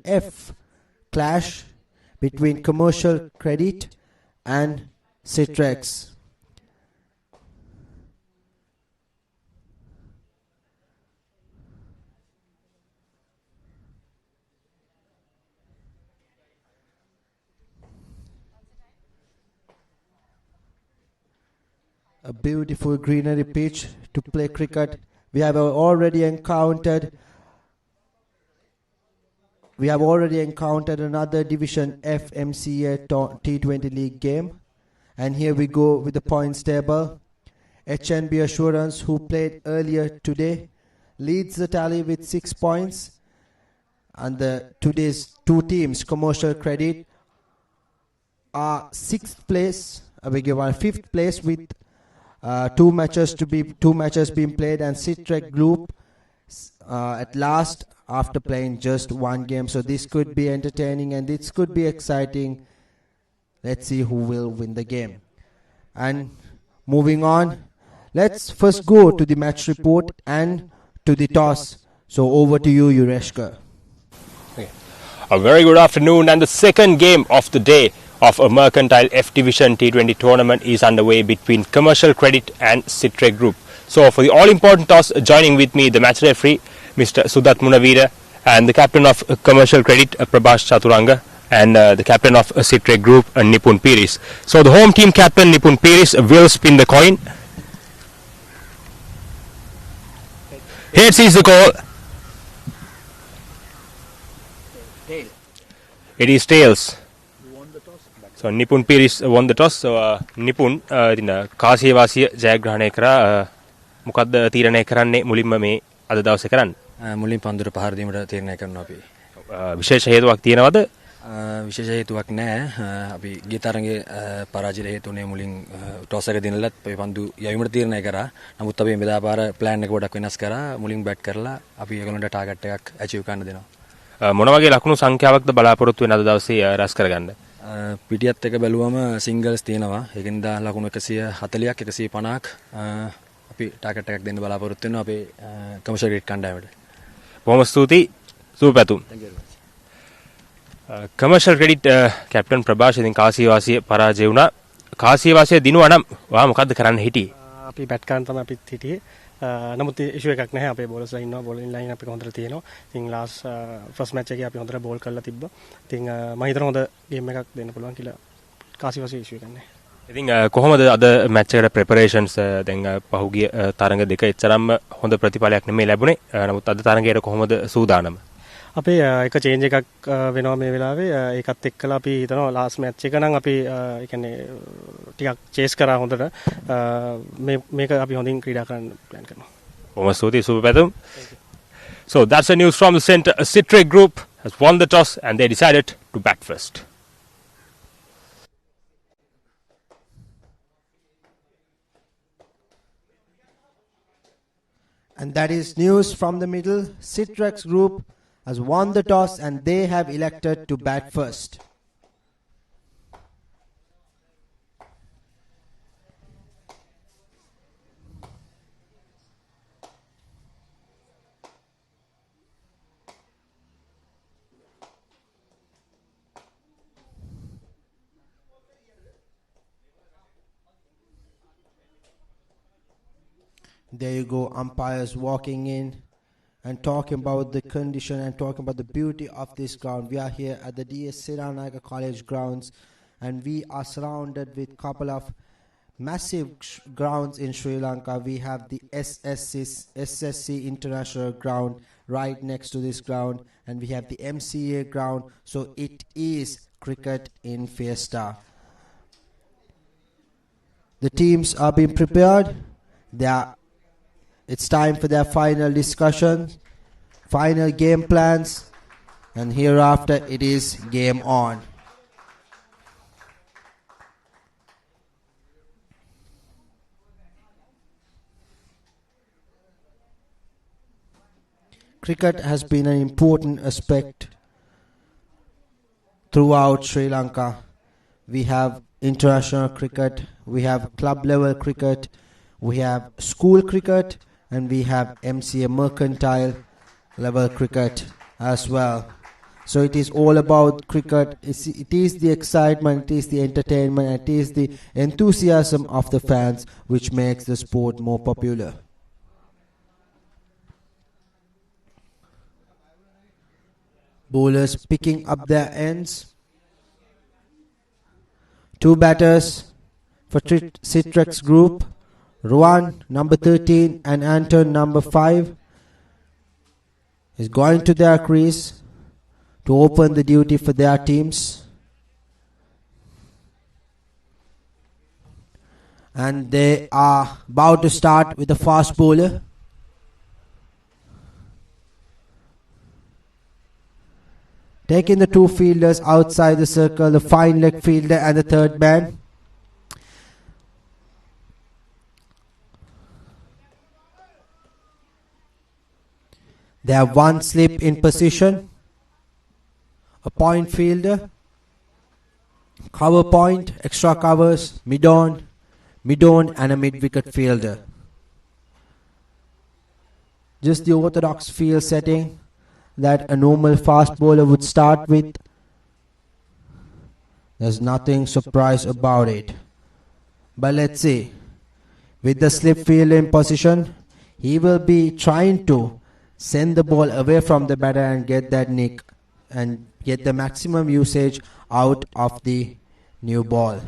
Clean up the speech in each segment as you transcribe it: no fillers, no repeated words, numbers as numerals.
F clash between Commercial Credit and Citrax. A beautiful greenery pitch to play cricket. We have already encountered another Division F MCA T20 League game. And here we go with the points table. HNB Assurance, who played earlier today, leads the tally with 6 points. And today's two teams, Commercial Credit, are 5th place with two matches being played, and Sitrek group at last after playing just one game. So this could be entertaining and this could be exciting. Let's see who will win the game. And moving on, let's first go to the match report and to the toss. So over to you, Yureshka. Okay. A very good afternoon, and the second game of the day of a Mercantile F Division T20 tournament is underway between Commercial Credit and Sitrek Group. So for the all-important toss, joining with me the match referee, Mr. Sudat Munavira, and the captain of Commercial Credit, Prabhash Chaturanga, and the captain of Sitrek Group, Nipun Piris. So the home team captain, Nipun Piris, will spin the coin. Heads is the call. It is tails. So Nipun Piris won the toss. So Nipun කාසිය වාසිය ජයග්‍රහණය කරා මොකද්ද තීරණය කරන්නේ මුලින්ම මේ අද දවසේ කරන්න? මුලින් පන්දුර පහර දීමට තීරණය කරනවා අපි. විශේෂ හේතුවක් තියෙනවද? විශේෂ හේතුවක් නැහැ. අපි ගිය තරඟේ පරාජය හේතුනේ මුලින් ටොස් එක දිනලත් අපි පන්දු යවීමට තීරණය කරා. නමුත් අපි මෙදා පාර ප්ලෑන් එක ගොඩක් වෙනස් කරා. මුලින් බැට් කරලා අපි ඒගොල්ලන්ට ටාගට් එකක් අචීව් කරන්න දෙනවා. මොන වගේ ලකුණු සංඛ්‍යාවක්ද බලාපොරොත්තු වෙන අද දවසේ රැස් කරගන්න? පිටියත් එක බැලුවම සිංගල්ස් තියෙනවා. ඒකෙන්ද ලකුණු 140ක් 150ක් අපි ටාගට් එකක් දෙන්න බලාපොරොත්තු වෙනවා අපේ කමර්ෂල් ක්‍රිකට් කණ්ඩායමට. බොහොම ස්තුතියි. සුබ පැතුම්. කමර්ෂල් ක්‍රෙඩිට් කැප්ටන් ප්‍රභාෂ් ඉතින් කාසිය වාසිය පරාජය වුණා. කාසිය වාසිය දිනුවා නම් ඔයා මොකද්ද කරන්න හිටියේ? අපි බැට් කරන් තමයි අපිත් හිටියේ. නමුත් ඉෂුව එකක් නැහැ. අපේ බෝලර්ස්ලා ඉන්නවා. බෝලින් ලයින් අපේ හොඳට තියෙනවා. ඉතින් ලාස්ට් ෆස්ට් මැච් එකේ අපි හොඳට බෝල් කරලා තිබ්බා. ඉතින් මම හිතනවා හොඳ ගේම් එකක් දෙන්න පුළුවන් කියලා. කාසිය වාසිය ඉෂුව එකක් නැහැ. ඉතින් කොහොමද අද මැච් එකට ප්‍රෙපරේෂන්ස් දැන් පහුගිය තරඟ දෙක එච්චරම හොඳ ප්‍රතිඵලයක් නෙමෙයි ලැබුණේ. නමුත් අද තරඟයට කොහොමද සූදානම? අපේ එක චේන්ජ් එකක් වෙනවා මේ වෙලාවේ. ඒකත් එක්කලා අපි හිතනවා ලාස්ට් මැච් එක නම් අපි ඒ කියන්නේ ටිකක් චේස් කරා හොඳට. මේක අපි හොඳින් ක්‍රීඩා කරන්න ප්ලෑන් කරනවා. බොහොම ස්තුතියි සුබ පැතුම්. So that's the news from the center. Citrek Group has won the toss and they decided to bat first. And that is news from the middle. Citrax Group has won the toss and they have elected to bat first. There you go, umpires walking in and talking about the condition and talking about the beauty of this ground. We are here at the DS Siranaka College grounds and we are surrounded with a couple of massive grounds in Sri Lanka. We have the SSC International ground right next to this ground and we have the MCA ground. So it is cricket in Fiesta. The teams are being prepared. It's time for their final discussion, final game plans, and hereafter it is game on. Cricket has been an important aspect throughout Sri Lanka. We have international cricket, we have club level cricket, we have school cricket, and we have MCA mercantile level cricket as well. So it is all about cricket. It is the excitement, it is the entertainment, it is the enthusiasm of the fans which makes the sport more popular. Bowlers picking up their ends. 2 batters for Citrax group. Ruan, number 13, and Anton, number 5, is going to their crease to open the duty for their teams. And they are about to start with a fast bowler. Taking the 2 fielders outside the circle, the fine leg fielder and the third man. They have 1 slip in position, a point fielder, cover point, extra covers, mid-on, and a mid-wicket fielder. Just the orthodox field setting that a normal fast bowler would start with. There's nothing surprise about it. But let's see. With the slip fielder in position, he will be trying to send the ball away from the batter and get that nick and get the maximum usage out of the new ball.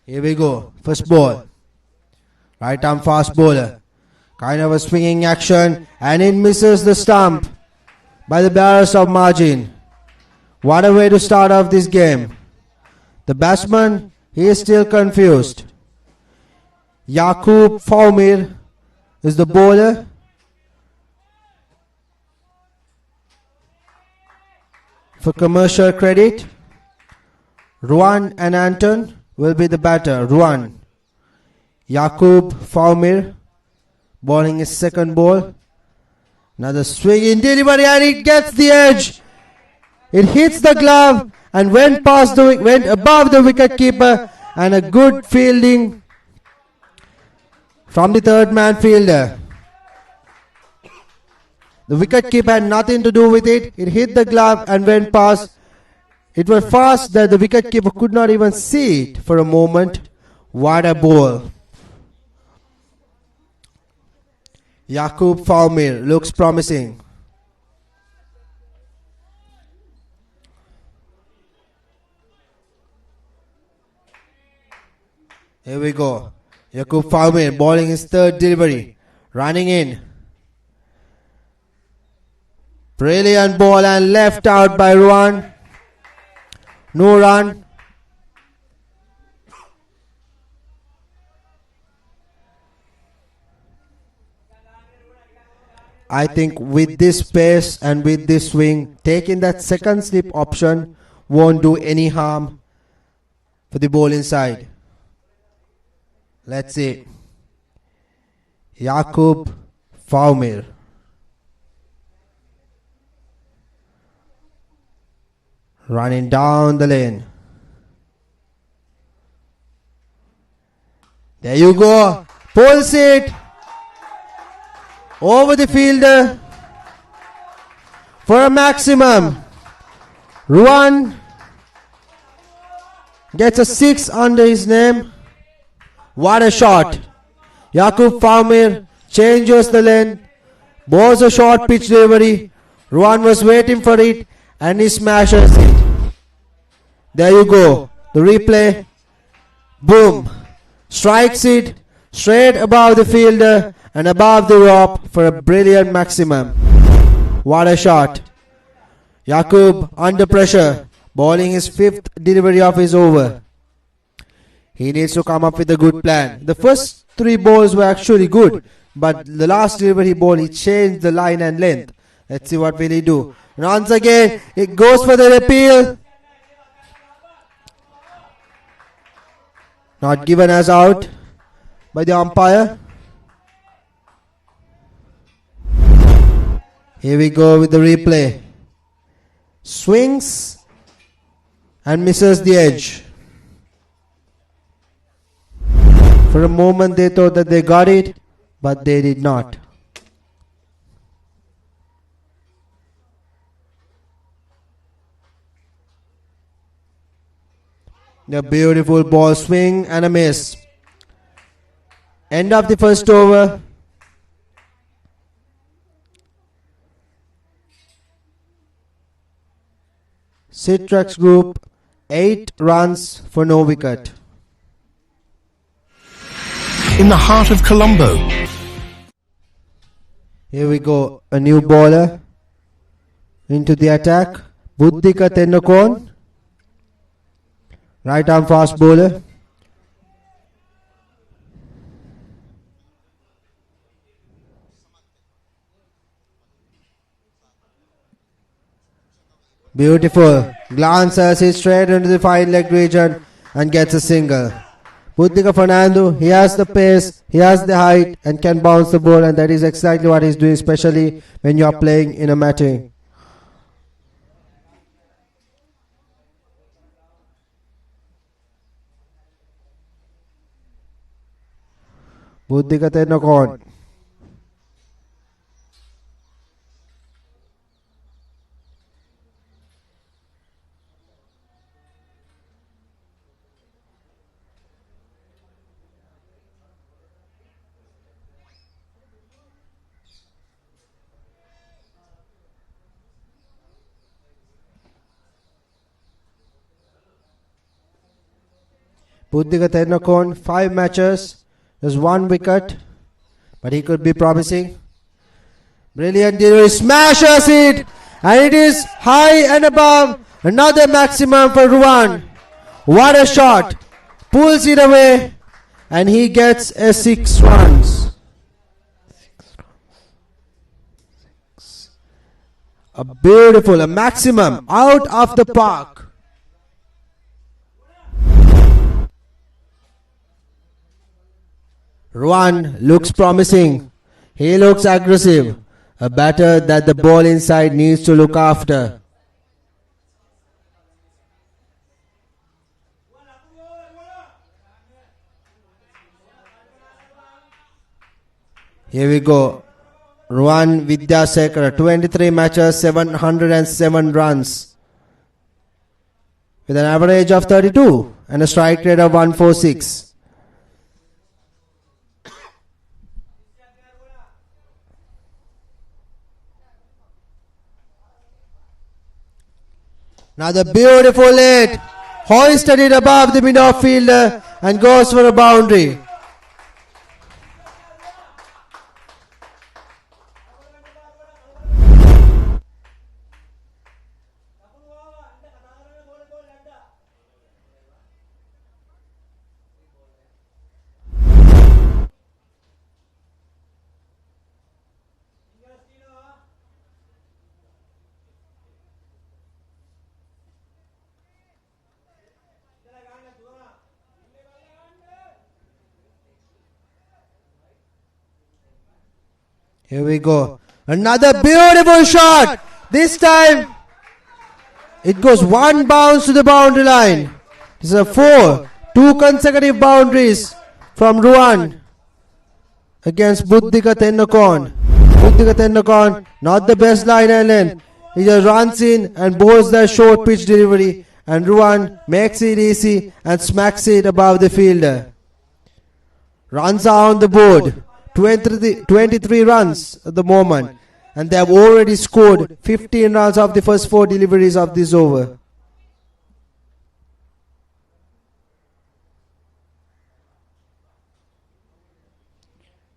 Here we go. First ball. Right arm fast bowler. Kind of a swinging action. And it misses the stump by the barest of margin. What a way to start off this game. The batsman, he is still confused. Yaqub Faumir is the bowler. For commercial credit, Ruan and Anton will be the batter. Ruan. Yaqub Faumir bowling his second ball. Another swing in delivery and it gets the edge. It hits the glove and went above the wicket keeper, and a good fielding from the third man fielder. The wicket keeper had nothing to do with it. It hit the glove and went past. It was fast that the wicketkeeper could not even see it for a moment. What a ball. Yaqub Faumir looks promising. Here we go. Yaqub Faumir bowling his third delivery. Running in. Brilliant ball and left out by Ruan. No run. I think with this pace and with this swing, taking that second slip option won't do any harm for the bowling side. Let's see. Yaqub Faumir. Running down the lane. There you go. Pulls it over the fielder for a maximum. Ruan gets a 6 under his name. What a shot. Yaqub Faumir changes the lane. Bowls a short pitch delivery. Ruan was waiting for it and he smashes it. There you go. The replay. Boom. Strikes it straight above the fielder and above the rope for a brilliant maximum. What a shot. Yaqub under pressure, bowling his 5th delivery of his over. He needs to come up with a good plan. The first 3 balls were actually good, but the last delivery ball he changed the line and length. Let's see what will he do. And once again, it goes for the appeal. Not given as out by the umpire. Here we go with the replay. Swings and misses the edge. For a moment they thought that they got it, but they did not. A beautiful ball swing and a miss. End of the first over. Citrax group 8 runs for no wicket. In the heart of Colombo. Here we go, a new bowler into the attack. Buddhika Tennokon, right arm fast bowler. Beautiful. Glances it straight into the fine leg region and gets a single. Buddhika Fernando, he has the pace, he has the height and can bounce the ball, and that is exactly what he's doing, especially when you are playing in a matting. Buddhika Tennokon. Buddhika Tennokon, 5 matches, there's 1 wicket, but he could be promising. Brilliant delivery, smashes it, and it is high and above, another maximum for Ruan. What a shot, pulls it away, and he gets a 6 runs. A beautiful, a maximum, out of the park. Ruan looks promising. He looks aggressive. A batter that the ball inside needs to look after. Here we go. Ruan Vidyasekara, 23 matches, 707 runs. With an average of 32 and a strike rate of 146. Another beautiful hit, hoisted it above the mid-off fielder and goes for a boundary. Here we go. Another beautiful shot. This time it goes 1 bounce to the boundary line. This is a 4. 2 consecutive boundaries from Ruan against Buddhika Tennokon. Buddhika Tennokon, not the best line and length. He just runs in and bowls the short pitch delivery, and Ruan makes it easy and smacks it above the fielder. Runs are on the board. 23 runs at the moment, and they have already scored 15 runs of the first 4 deliveries of this over.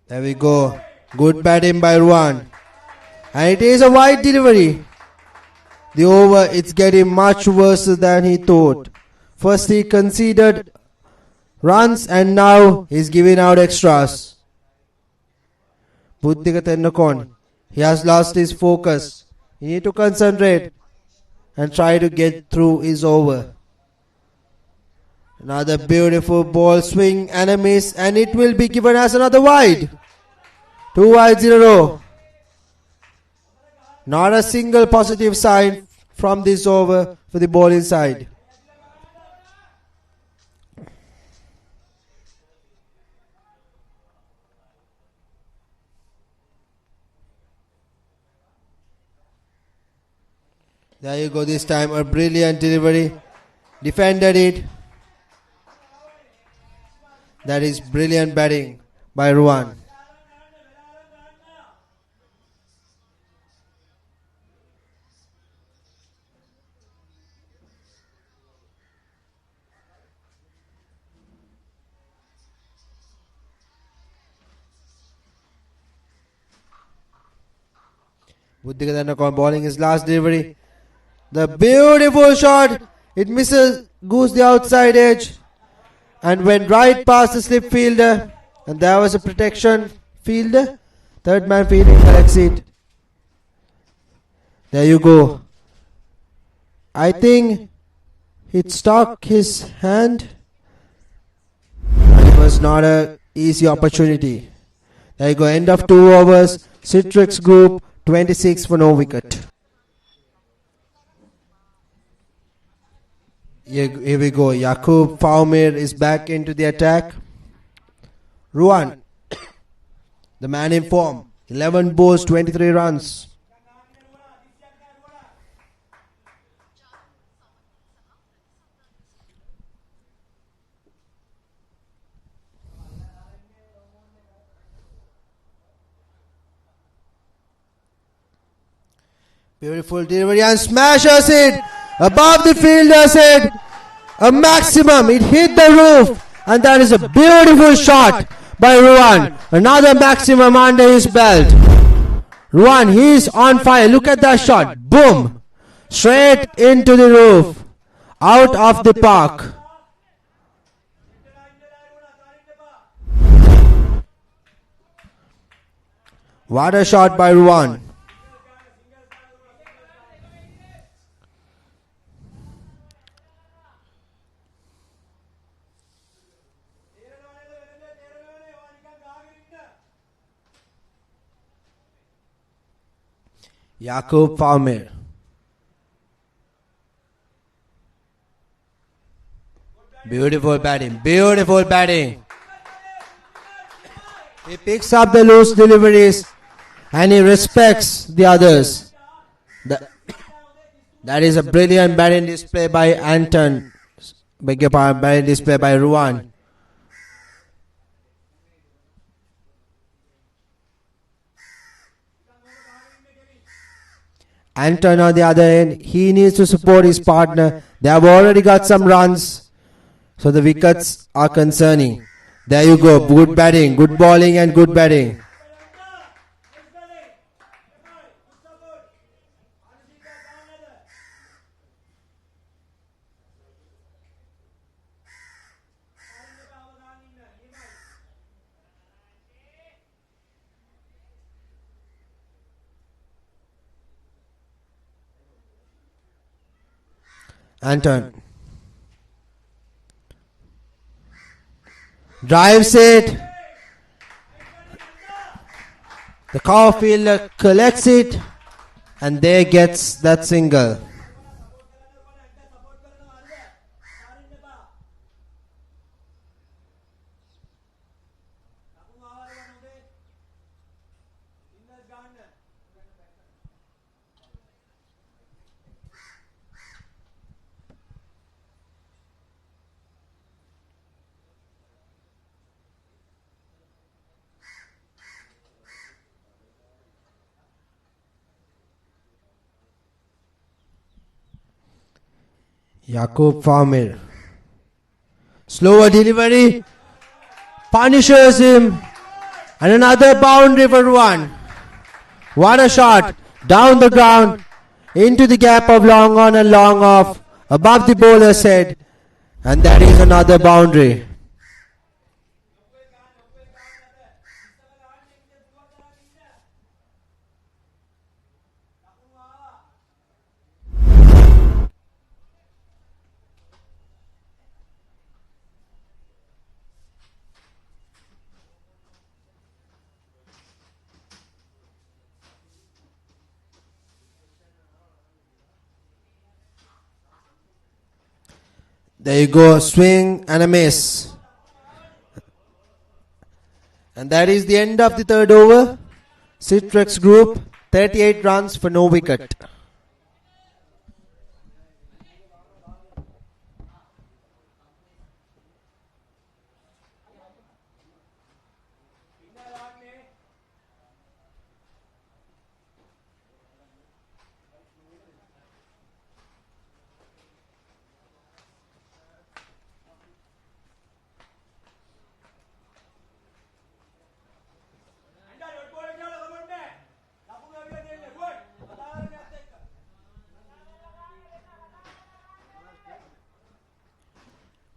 There we go. Good batting by Ruan, and it is a wide delivery. The over, it's getting much worse than he thought. First he conceded runs, and now he's giving out extras. Buddhika Tennokon, he has lost his focus. He need to concentrate and try to get through his over. Another beautiful ball swing and a miss, and it will be given as another wide. 2 wides in a row. Not a single positive sign from this over for the bowling side. There you go, this time a brilliant delivery. Defended it. That is brilliant batting by Ruan. Buddhikadanakon bowling his last delivery. The beautiful shot. It misses, goes the outside edge and went right past the slip fielder. And there was a protection fielder. Third man fielding collects it. There you go. I think it stuck his hand. It was not an easy opportunity. There you go. End of 2 overs. Citrax group 26 for no wicket. Here we go. Yaqub Faumir is back into the attack. Ruan, the man in form. 11 balls, 23 runs. Beautiful delivery and smashes it above the fielder's head. A maximum. It hit the roof. And that is a beautiful shot by Ruan. Another maximum under his belt. Ruan, he is on fire. Look at that shot. Boom. Straight into the roof. Out of the park. What a shot by Ruan. Yaqub Faumir. Beautiful batting. Beautiful batting. He picks up the loose deliveries and he respects the others. That is a brilliant batting display by Anton. Beg your pardon, batting display by Ruan. Anton on the other end, he needs to support his partner. They have already got some runs, so the wickets are concerning. There you go, good batting, good bowling and good batting. Anton drives it. The cover fielder collects it and there gets that single. Yaqub Faumir. Slower delivery. Punishes him. And another boundary for one. What a shot. Down the ground. Into the gap of long on and long off. Above the bowler's head. And that is another boundary. There you go, swing and a miss. And that is the end of the third over. Citrax group, 38 runs for no wicket.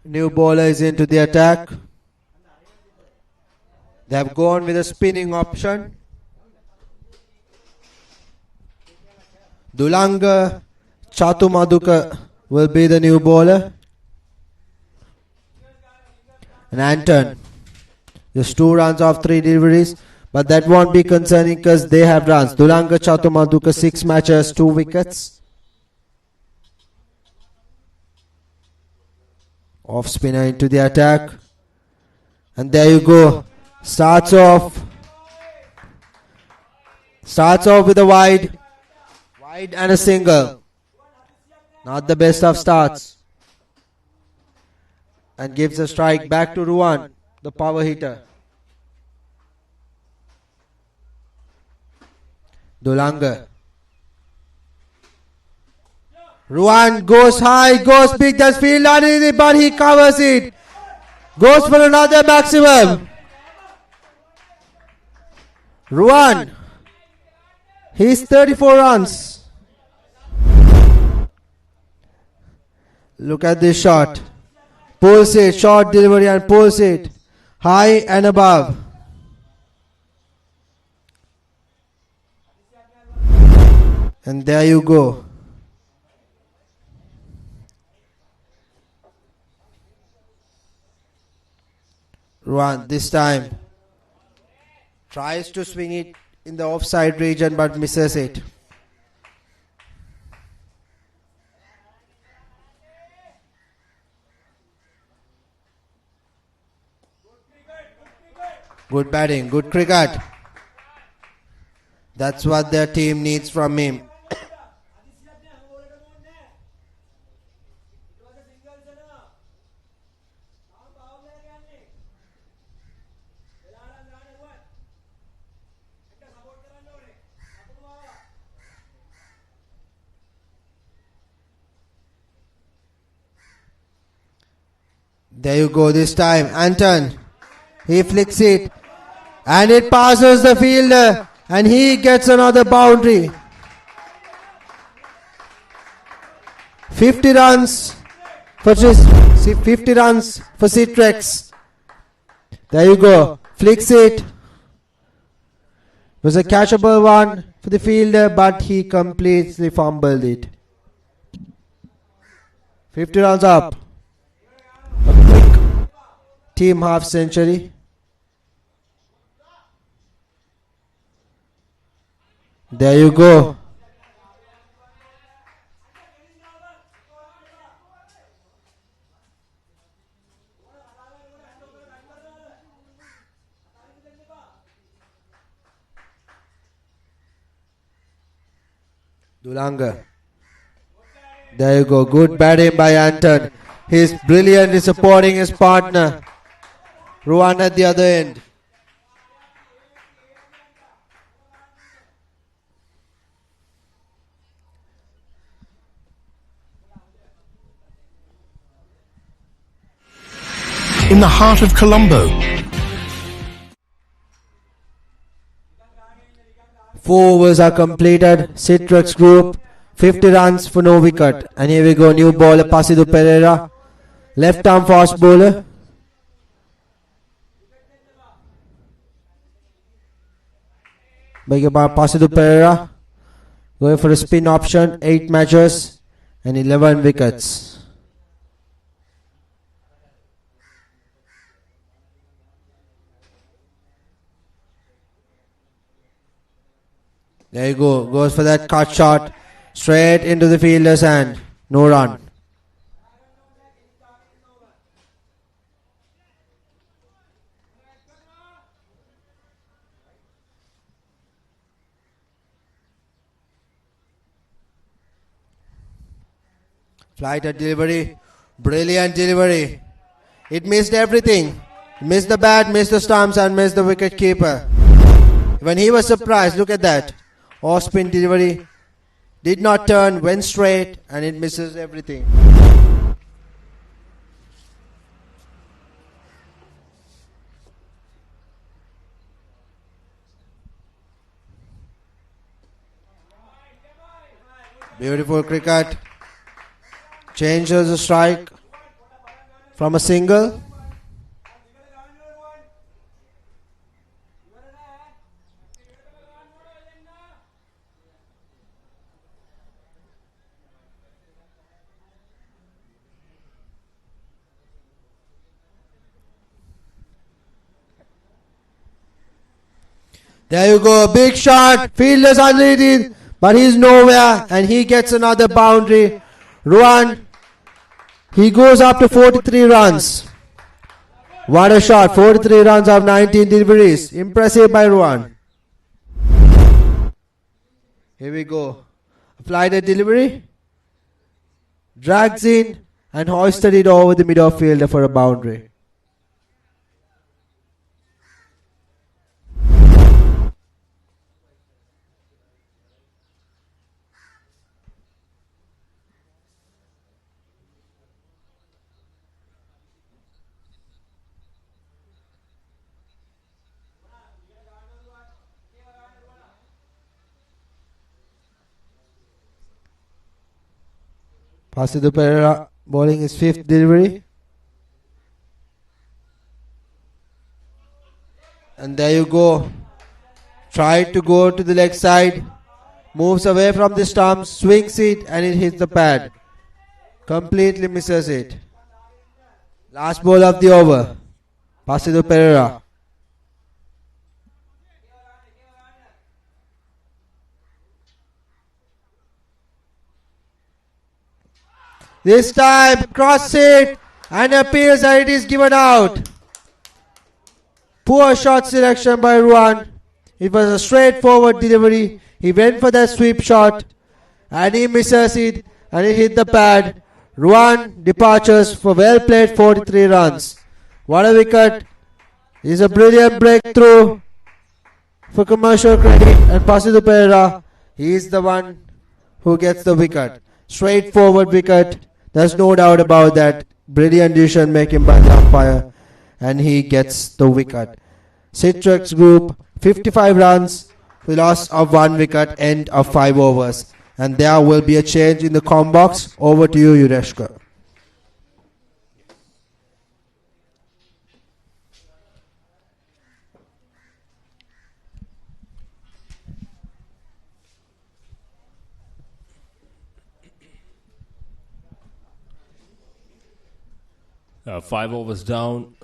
New bowler is into the attack. They have gone with a spinning option. Dulanga Chatumaduka will be the new bowler. And Anton, just 2 runs off 3 deliveries. But that won't be concerning because they have runs. Dulanga Chatumaduka 6 matches, 2 wickets. Off spinner into the attack. And there you go. Starts off with a wide and a single. Not the best of starts. And gives a strike back to Ruan, the power hitter. Dulanga. Ruan goes high, goes big, does field underneath, but he covers it. Goes for another maximum. Ruan. He's 34 runs. Look at this shot. Pulls it, short delivery and pulls it. High and above. And there you go. Ruan this time tries to swing it in the offside region but misses it. Good batting, good cricket. That's what their team needs from him. There you go this time. Anton. He flicks it. And it passes the fielder. And he gets another boundary. 50 runs for 50 runs for Citrax. There you go. Flicks it. It was a catchable one for the fielder, but he completely fumbled it. 50 runs up. A quick team half century. There you go. Dulanga. There you go. Good batting by Anton. He's brilliantly supporting his partner. Ruan at the other end. In the heart of Colombo. 4 overs are completed. Citrax group, 50 runs for no wicket. And here we go, new bowler Pasidu Pereira. Left arm fast bowler. Beg your pardon, Pasidu Pereira. Going for a spin option, 8 matches and 11 wickets. There you go. Goes for that cut shot. Straight into the fielder's hand. No run. Flighted delivery. Brilliant delivery. It missed everything. Missed the bat, missed the stumps and missed the wicket keeper. When he was surprised, look at that. Off spin delivery. Did not turn, went straight and it misses everything. Beautiful cricket. Changes the strike from a single. There you go, big shot, fielders underneath, but he's nowhere and he gets another boundary. Ruan, he goes up to 43 runs. What a shot, 43 runs of 19 deliveries. Impressive by Ruan. Here we go. Applied a delivery. Drags in and hoisted it over the middle fielder for a boundary. Pasidu Pereira bowling his fifth delivery. And there you go. Tried to go to the leg side. Moves away from the stump, swings it and it hits the pad. Completely misses it. Last ball of the over. Pasidu Pereira. This time, cross it and appears that it is given out. Poor shot selection by Ruan. It was a straightforward delivery. He went for that sweep shot and he misses it and it hit the pad. Ruan departures for well played 43 runs. What a wicket. It's a brilliant breakthrough for Commercial Credit and Pasidu Pereira. He is the one who gets the wicket. Straightforward wicket. There's no doubt about that. Brilliant decision making by the umpire. And he gets the wicket. Citrax group, 55 runs, loss of 1 wicket, end of 5 overs. And there will be a change in the com box. Over to you, Yureshka. 5 overs down,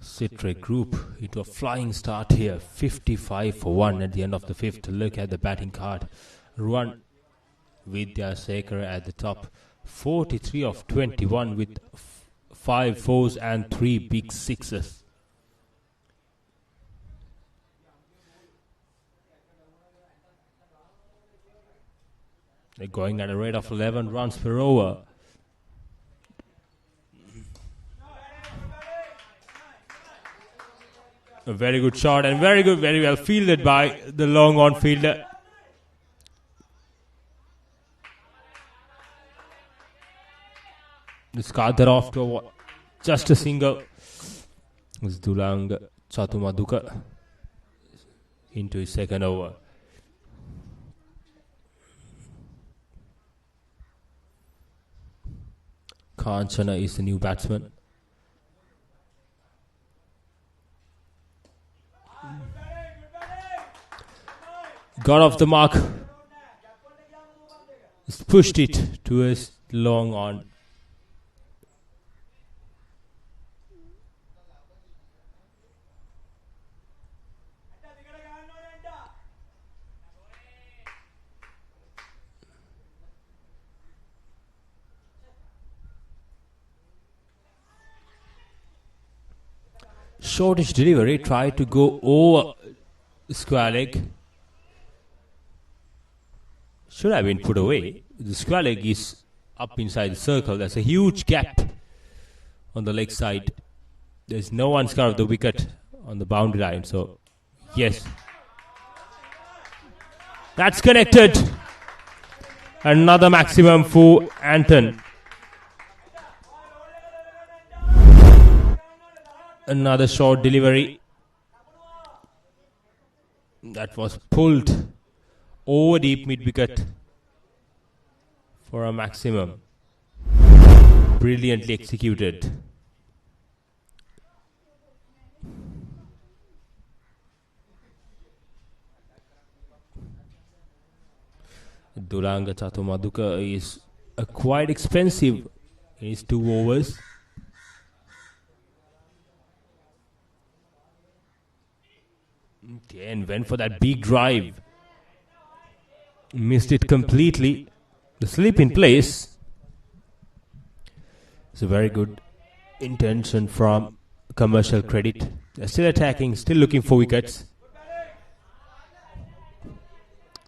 Sitrek group into a flying start here, 55 for 1 at the end of the 5th. Look at the batting card. Ruan Vidya Sekar at the top, 43 of 21 with 5 fours and 3 big sixes. They're going at a rate of 11 runs per over. A very good shot and very well fielded by the long on fielder. Discarded off to just a single. Dulang Chatumaduka into his second over. Kanchana is the new batsman. Got off the mark. Just pushed it towards long on. Shortish delivery, tried to go over square leg. Should have been put away. The square leg is up inside the circle. There's a huge gap on the leg side. There's no one scar of the wicket on the boundary line. So, yes. That's connected. Another maximum for Anton. Another short delivery. That was pulled over deep mid-wicket for a maximum. Brilliantly executed. Duranga Chatumaduka is quite expensive in his 2 overs. Okay, and went for that big drive. Missed it completely. The slip in place. It's a very good intention from Commercial Credit. They're still attacking, still looking for wickets.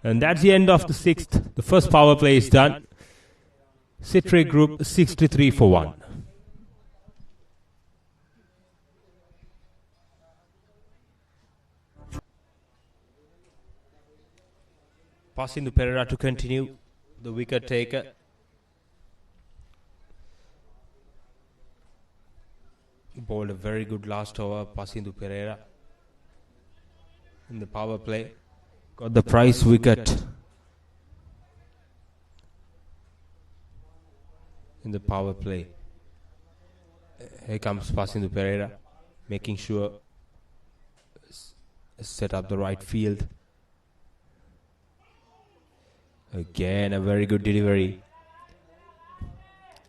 And that's the end of the 6th. The first power play is done. Sitrek Group 63 for 1. Passing to Pereira to continue. The wicket taker. Bowled a very good last over. Passing to Pereira. In the power play. Got the prize wicket. In the power play. Here comes passing to Pereira. Making sure set up the right field. Again, a very good delivery.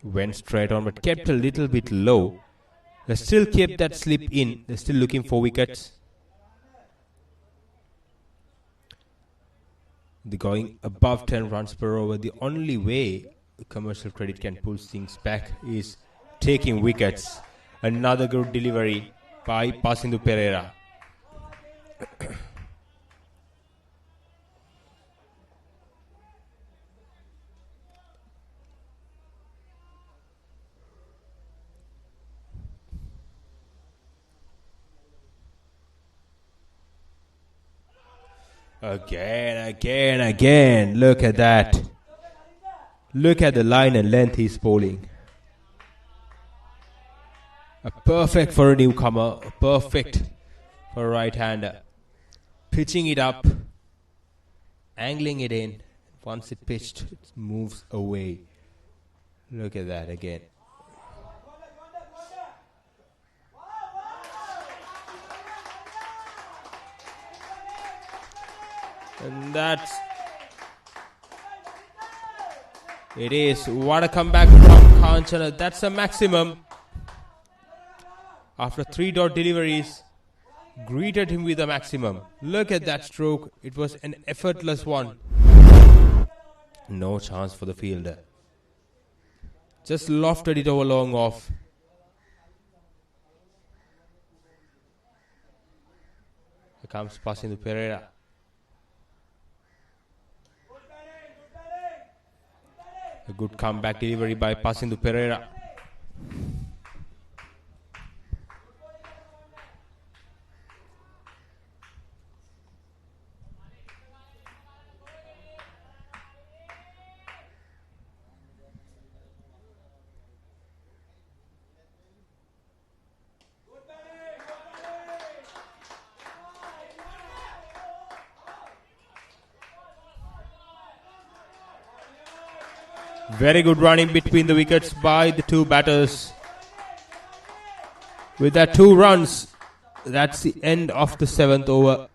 Went straight on, but kept a little bit low. They still kept that slip in. They're still looking for wickets. They're going above 10 runs per over. The only way Commercial Credit can pull things back is taking wickets. Another good delivery by passing to Pereira. Again. Look at that. Look at the line and length he's bowling. A perfect for a newcomer. Perfect for a right-hander. Pitching it up. Angling it in. Once it pitched, it moves away. Look at that again. And that's it is. What a comeback from Kanchana. That's a maximum. After 3 dot deliveries, greeted him with a maximum. Look at that stroke. It was an effortless one. No chance for the fielder. Just lofted it over long off. Here comes passing to Pereira. A good comeback delivery by passing to Pereira. Very good running between the wickets by the 2 batters. With that 2 runs, that's the end of the 7th over.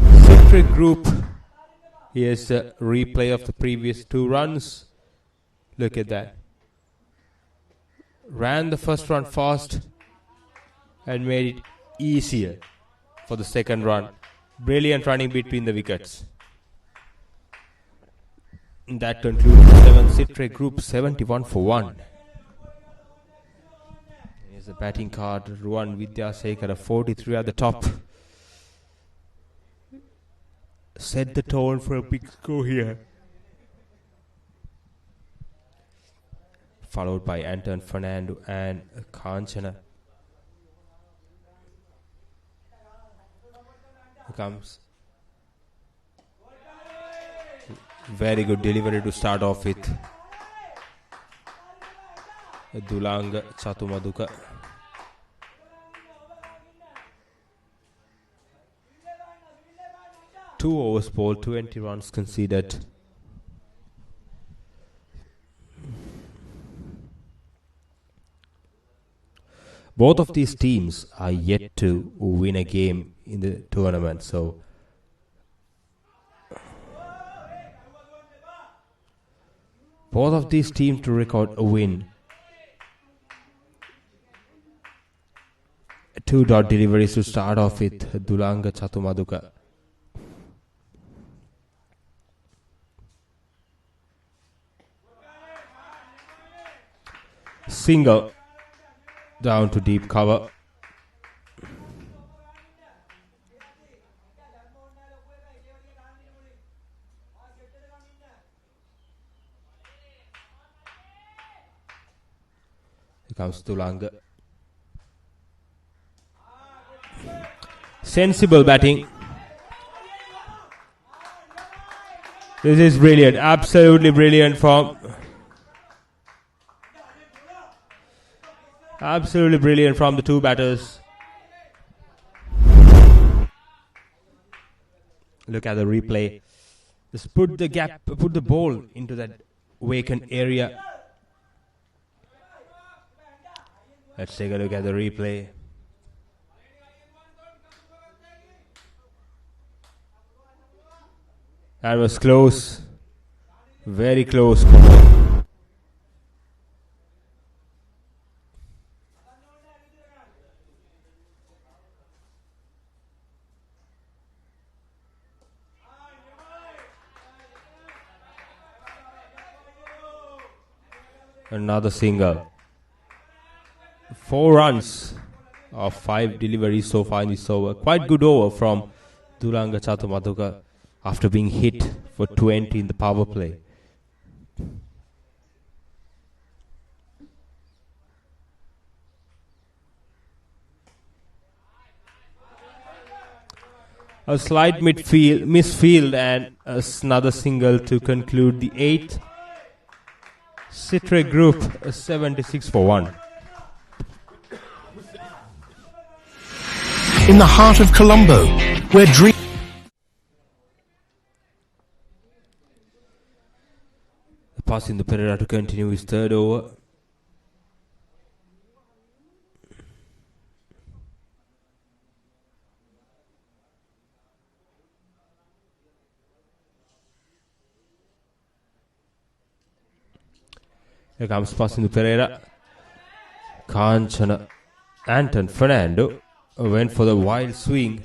Citrek Group. Here's a replay of the previous 2 runs. Look at that. Ran the first run fast and made it easier for the second run. Brilliant running between the wickets. That concludes the 7th. Citrek Group 71 for 1. Here's the batting card. Ruwan Vidyasekara 43 at the top. Set the tone for a big score here. followed by Anton Fernando and Kanchana. Here comes very good delivery to start off with. Dulanga Chatumaduka. Two overs bowled, 20 runs conceded. Both of these teams are yet to win a game in the tournament, so both of these teams to record a win. Two dot deliveries to start off with Dulanga Chatumaduka. Single down to deep cover. Here comes Dulanga. Sensible batting. This is brilliant, absolutely brilliant from the two batters. Look at the replay. Just put the ball into that vacant area. Let's take a look at the replay. That was close. Very close. Another single. 4 runs of 5 deliveries so far in this over. Quite good over from Dulanga Chatumaduka after being hit for 20 in the power play. A slight misfield and another single to conclude the 8th. Sitrek group 76 for 1. In the heart of Colombo, where dreams... Passing the Pereira to continue his third over. Here comes passing the Pereira. Kanchana. Anton Fernando went for the wild swing.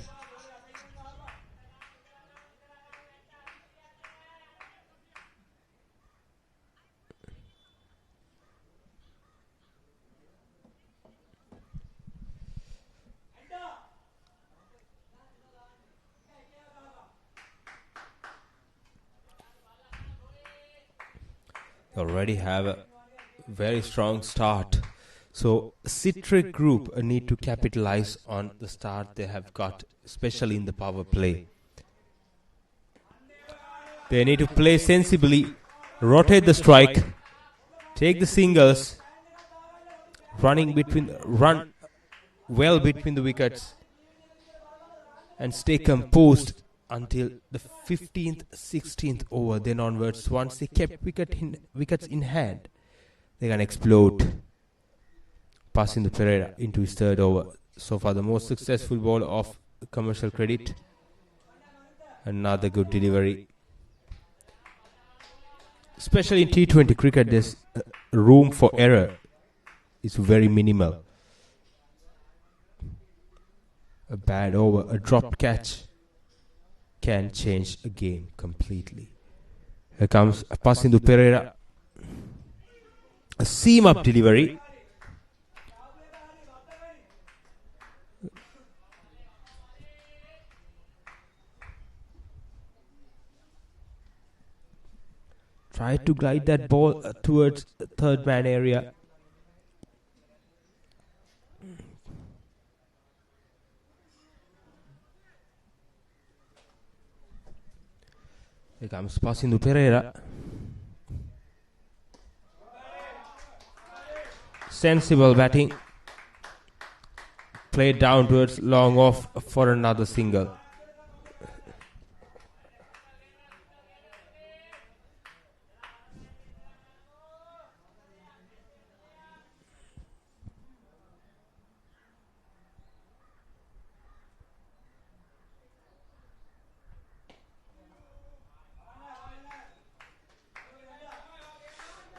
Already have a very strong start. So Citrek group need to capitalize on the start they have got, especially in the power play. They need to play sensibly, rotate the strike, take the singles, run well between the wickets, and stay composed until the 15th, 16th over. Then onwards, once they kept wickets in hand, they can explode. Passing the Pereira into his third over. So far the most successful ball of Commercial Credit. Another good delivery. Especially in T20 cricket, there's room for error. It's very minimal. A bad over, a dropped catch can change a game completely. Here comes passing to Pereira. A seam up delivery. Try to glide that ball towards the third man area. Here comes Pasindu Pereira. Sensible batting. Played down towards long off for another single.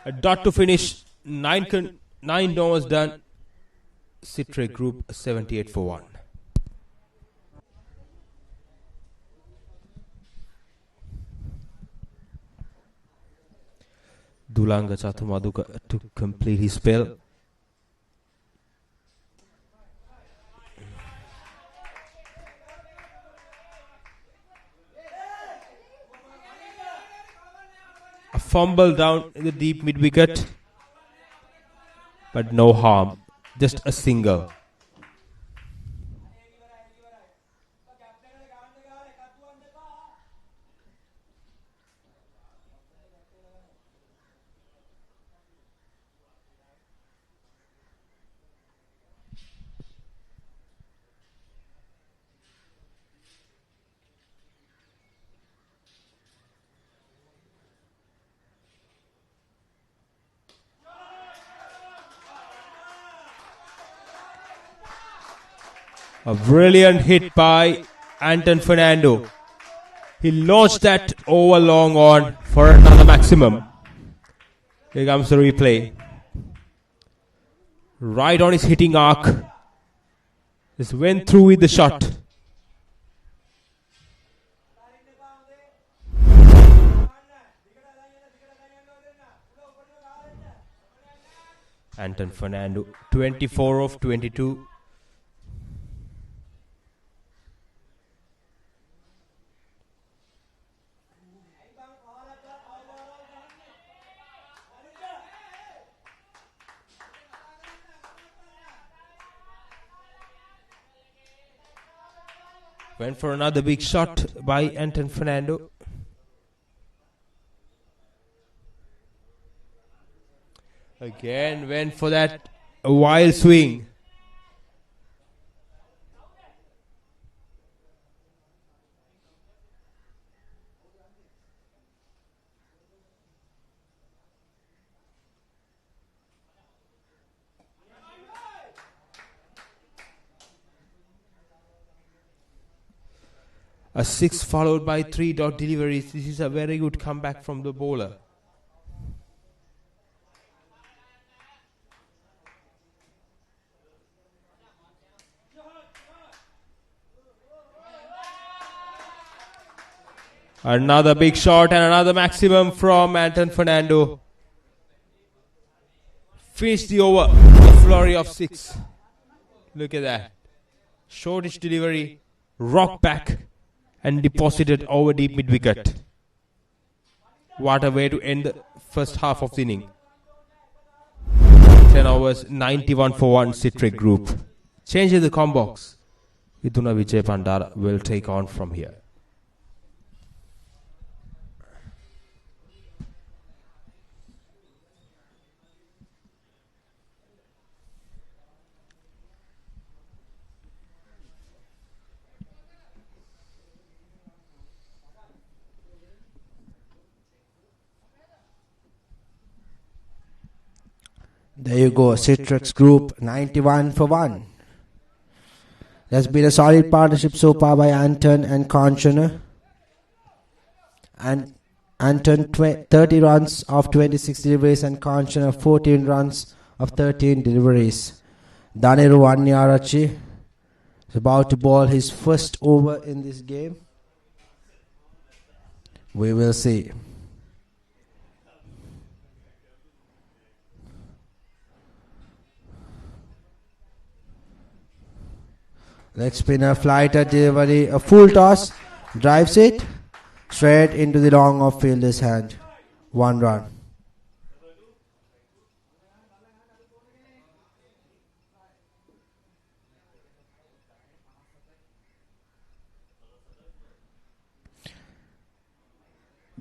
A dot to finish. 9 overs done. Sitrek Group 78 for 1. Dulanga Chatamaduka to complete his spell. A fumble down in the deep mid wicket, but no harm, just a single. A brilliant hit by Anton Fernando. He launched that over long on for another maximum. Here comes the replay. Right on his hitting arc. Just went through with the shot. Anton Fernando, 24 of 22. Went for another big shot by Anton Fernando. Again went for that wild swing. A 6 followed by 3 dot deliveries. This is a very good comeback from the bowler. Another big shot and another maximum from Anton Fernando. Finished the over. A flurry of 6. Look at that. Shortish delivery. Rock back. And deposited over deep mid wicket. What a way to end the first half of the inning. 10 overs, 91 for 1 Citrek Group. Changes the combox. Viduna Vijay Pandara will take on from here. There you go, Citrax Group 91 for 1. There's been a solid partnership so far by Anton and Conchana. And Anton 30 runs of 26 deliveries and Conchana 14 runs of 13 deliveries. Daniru Wanyarachi is about to bowl his first over in this game. We will see. Leg spinner, flighter delivery, a full toss, drives it straight into the long off fielder's hand. 1 run.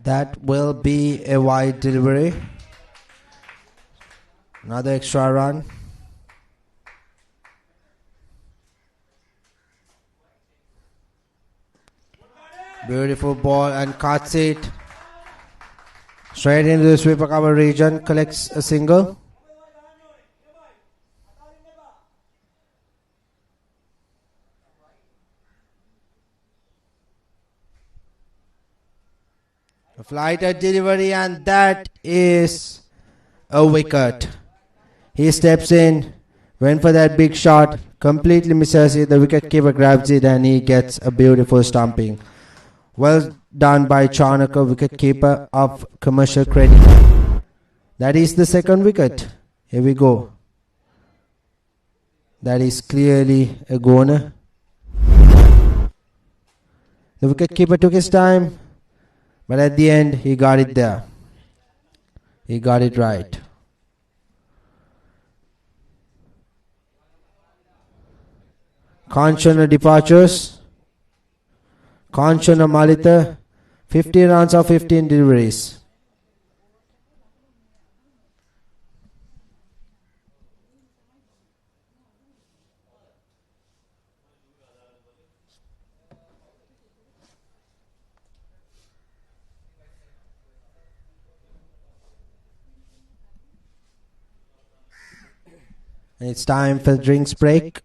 That will be a wide delivery. Another extra run. Beautiful ball and cuts it straight into the sweeper cover region. Collects a single. A flighted delivery, and that is a wicket. He steps in, went for that big shot, completely misses it. The wicket keeper grabs it and he gets a beautiful stumping. Well done by Chanaka, wicket keeper of Commercial Credit. That is the second wicket. Here we go. That is clearly a goner. The wicket keeper took his time, but at the end he got it there. He got it right. Kanchana departures. Kanchana Malita, 15 runs of 15 deliveries. And it's time for the drinks break.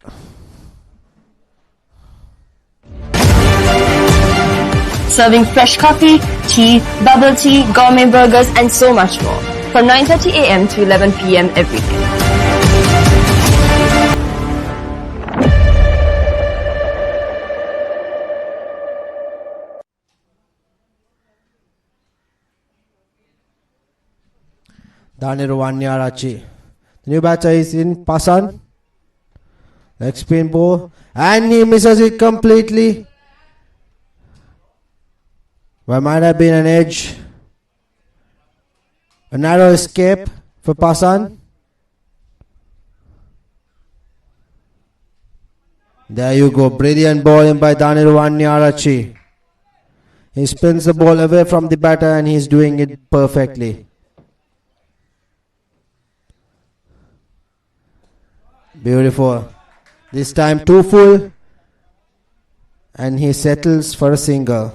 Serving fresh coffee, tea, bubble tea, gourmet burgers and so much more. From 9:30 a.m. to 11 p.m. every day. Daniru Wanyarachi. The new batter is in Pasan. Leg spin ball. And he misses it completely. Well, might have been an edge. A narrow escape for Pasan. There you go. Brilliant bowling by Daniru Wanyarachi. He spins the ball away from the batter and he's doing it perfectly. Beautiful. This time 2 full. And he settles for a single.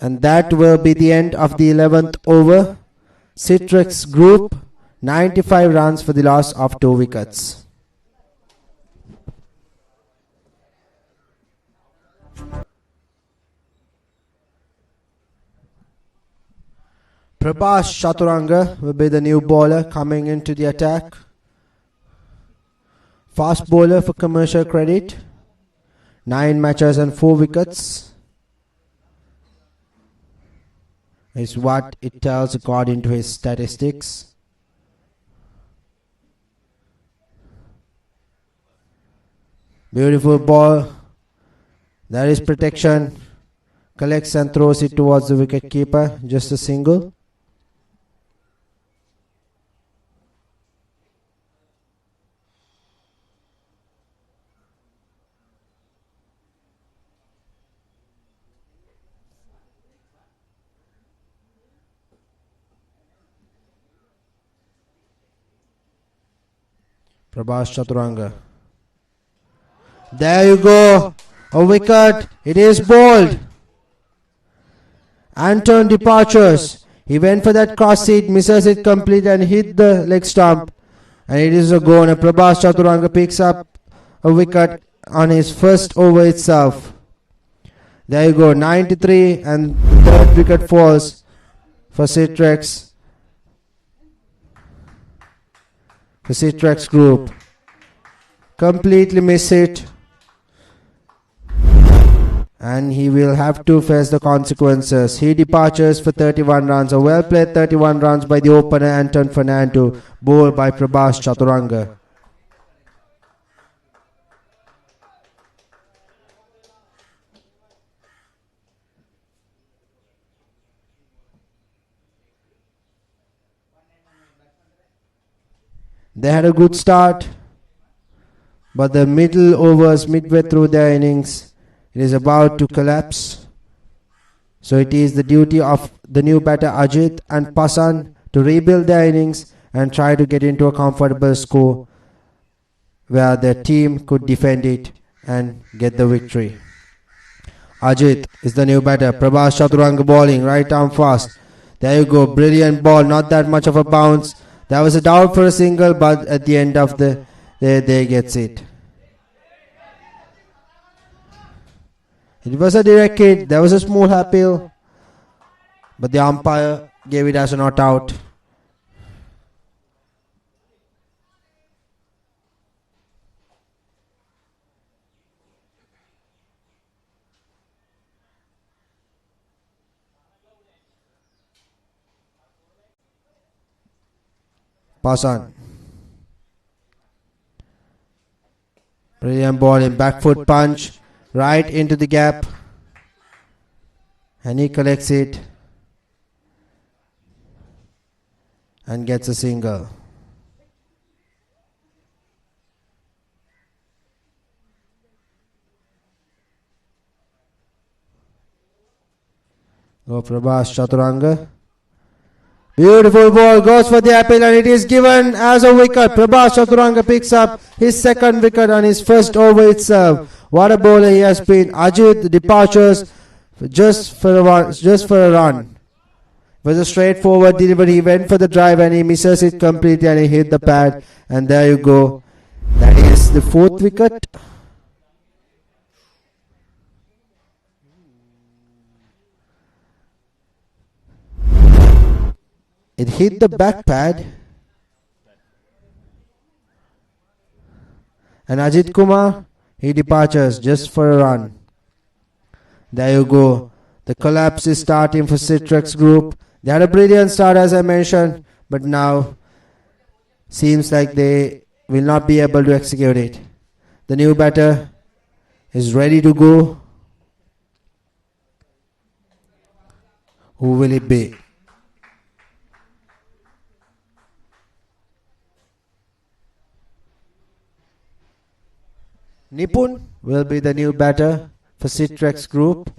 And that will be the end of the 11th over. Citrax group, 95 runs for the loss of 2 wickets. Prabhas Chaturanga will be the new bowler coming into the attack. Fast bowler for Commercial Credit. 9 matches and 4 wickets. Is what it tells according to his statistics. Beautiful ball. There is protection. Collects and throws it towards the wicket keeper. Just a single. Prabhas Chaturanga. There you go. A wicket. It is bowled. Anton departures. He went for that cross seat, misses it complete and hit the leg stump. And it is a goal. And Prabhas Chaturanga picks up a wicket on his first over itself. There you go. 93 and the third wicket falls for Citrax. The Citrax group completely miss it, and he will have to face the consequences. He departures for 31 runs. A well played 31 runs by the opener Anton Fernando, bowled by Prabhas Chaturanga. They had a good start, but the middle overs, midway through their innings, it is about to collapse. So it is the duty of the new batter Ajit and Pasan to rebuild their innings and try to get into a comfortable score where their team could defend it and get the victory. Ajit is the new batter. Prabhas Chaturanga bowling, right arm fast. There you go, brilliant ball, not that much of a bounce. There was a doubt for a single, but at the end of the day, they gets it. It was a direct hit, there was a smooth appeal, but the umpire gave it as a not out. Pasan. Brilliant ball in back foot punch, right into the gap, and he collects it and gets a single. Go Prabhas Chaturanga. Beautiful ball, goes for the appeal, and it is given as a wicket. Prabhas Chaturanga picks up his second wicket on his first over itself. What a bowler he has been. Ajit departures just for a run. It was a straightforward delivery. He went for the drive and he misses it completely and he hit the pad. And there you go. That is the fourth wicket. It hit the back pad, and Ajit Kumar, he departures just for a run. There you go. The collapse is starting for Citrax group. They had a brilliant start, as I mentioned, but now seems like they will not be able to execute it. The new batter is ready to go. Who will it be? Nipun will be the new batter for Citrax group.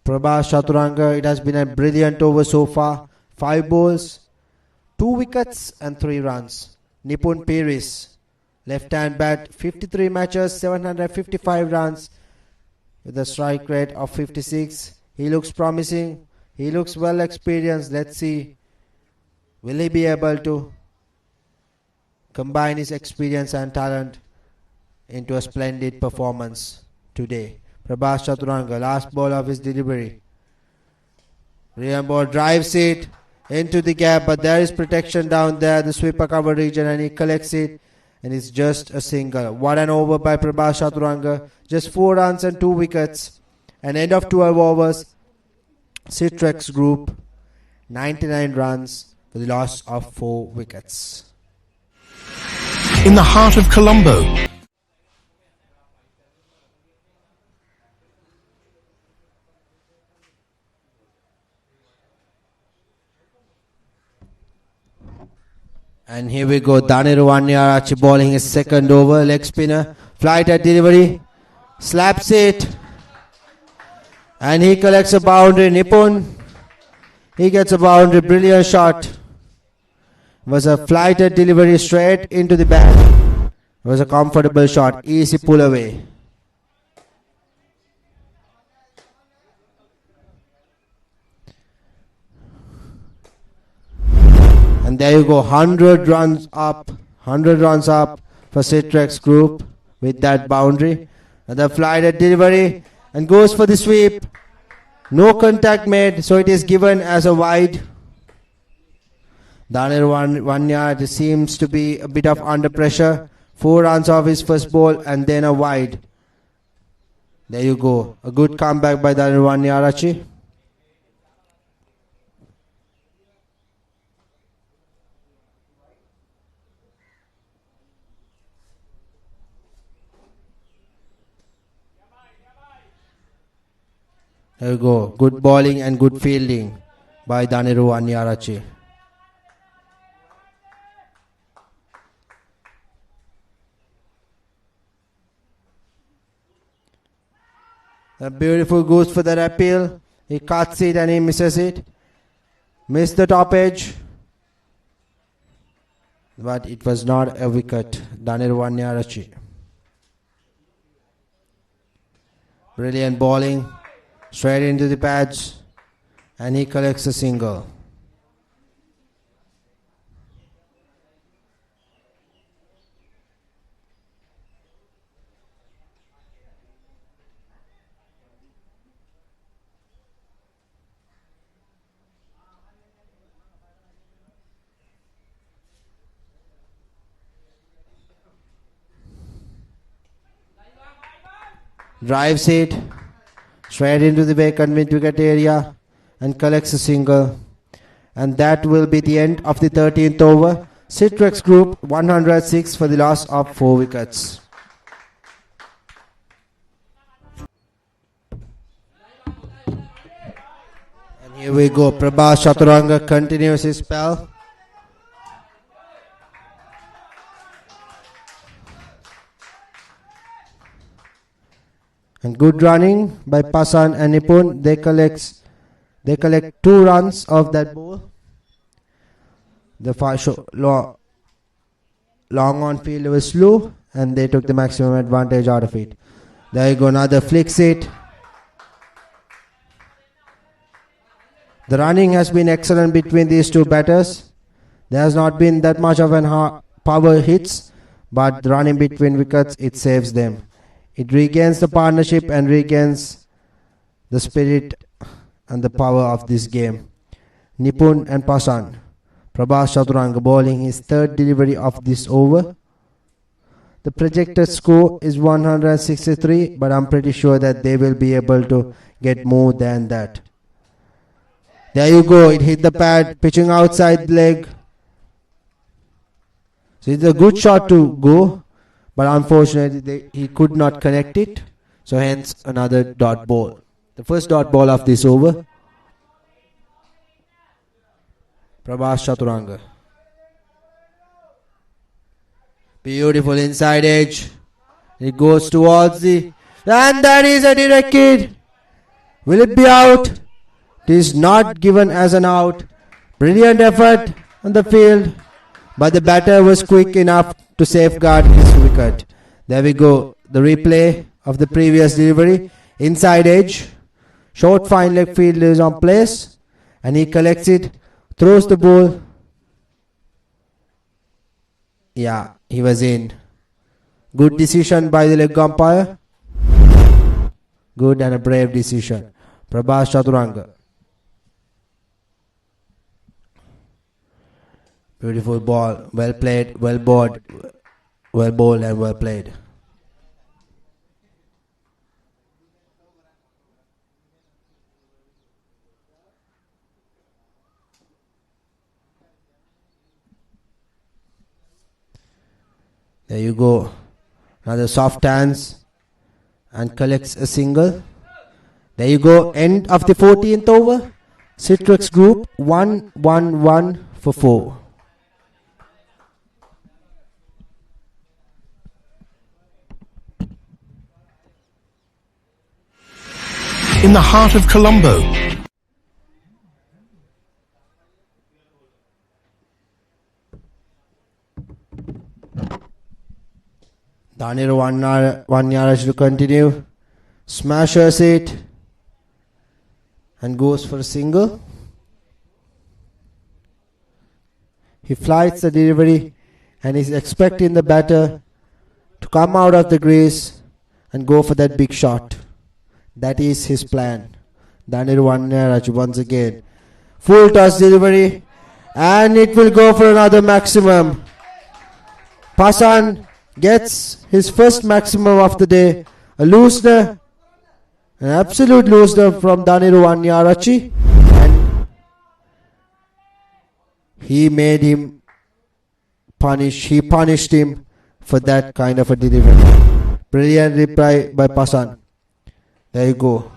Prabhas Chaturanga, it has been a brilliant over so far. 5 balls, 2 wickets and 3 runs. Nipun Piris, left-hand bat, 53 matches, 755 runs with a strike rate of 56. He looks promising. He looks well experienced. Let's see, will he be able to combine his experience and talent into a splendid performance today. Prabhas Chaturanga, last ball of his delivery. Brilliant ball, drives it into the gap, but there is protection down there, the sweeper cover region, and he collects it, and it's just a single. What an over by Prabhas Chaturanga. Just 4 runs and 2 wickets. An end of 12 overs. Citrax group, 99 runs for the loss of 4 wickets. In the heart of Colombo, and here we go, Daniru Wanyarachi bowling his second over, leg spinner, flight at delivery, slaps it, and he collects a boundary. Nipun, he gets a boundary, brilliant shot. It was a flight at delivery straight into the bat. It was a comfortable shot, easy pull away. And there you go, 100 runs up for Citrax group with that boundary. Another flight at delivery and goes for the sweep. No contact made, so it is given as a wide. Danir Wanya seems to be a bit of under pressure. 4 runs off his first ball and then a wide. There you go. A good comeback by Daniru Wanyarachi. There you go. Good bowling and good fielding by Daniru Wanyarachi. A beautiful goes for that appeal. He cuts it and he misses it. Missed the top edge. But it was not a wicket. Daniru Wanyarachi. Brilliant bowling. Straight into the pads. And he collects a single. Drives it straight into the vacant mid-wicket area and collects a single. And that will be the end of the 13th over. Citrax Group 106 for the loss of 4 wickets. And here we go. Prabhas Chaturanga continues his spell. And good running by Pasan and Nipun. They collect 2 runs off that ball. The long on field was slow and they took the maximum advantage out of it. There you go, another flicks it. The running has been excellent between these two batters. There has not been that much of an power hits, but the running between wickets, it saves them. It regains the partnership and regains the spirit and the power of this game. Nipun and Pasan. Prabhas Chaturanga bowling his 3rd delivery of this over. The projected score is 163, but I'm pretty sure that they will be able to get more than that. There you go, it hit the pad, pitching outside the leg. So it's a good shot to go. But unfortunately, he could not connect it. So hence another dot ball. The first dot ball of this over. Prabhas Chaturanga. Beautiful inside edge. It goes towards the... And that is a direct hit. Will it be out? It is not given as an out. Brilliant effort on the field. But the batter was quick enough to safeguard his wicket. There we go. The replay of the previous delivery. Inside edge. Short fine leg field is on place. And he collects it. Throws the ball. Yeah, he was in. Good decision by the leg umpire. Good and a brave decision. Prabhas Chaturanga. Beautiful ball, well played, well bowled and well played. There you go. Another soft hands and collects a single. There you go. End of the 14th over. Citrax Group 1-1-1 for 4. In the heart of Colombo, Daniru Wanyarachi to continue. Smashes it and goes for a single. He flights the delivery and is expecting the batter to come out of the crease and go for that big shot. That is his plan. Daniru Wanyarachi once again. Full toss delivery and it will go for another maximum. Pasan gets his first maximum of the day. A loosener An absolute loser from Daniru Wanyarachi. And he made him punish. He punished him for that kind of a delivery. Brilliant reply by Pasan. There you go.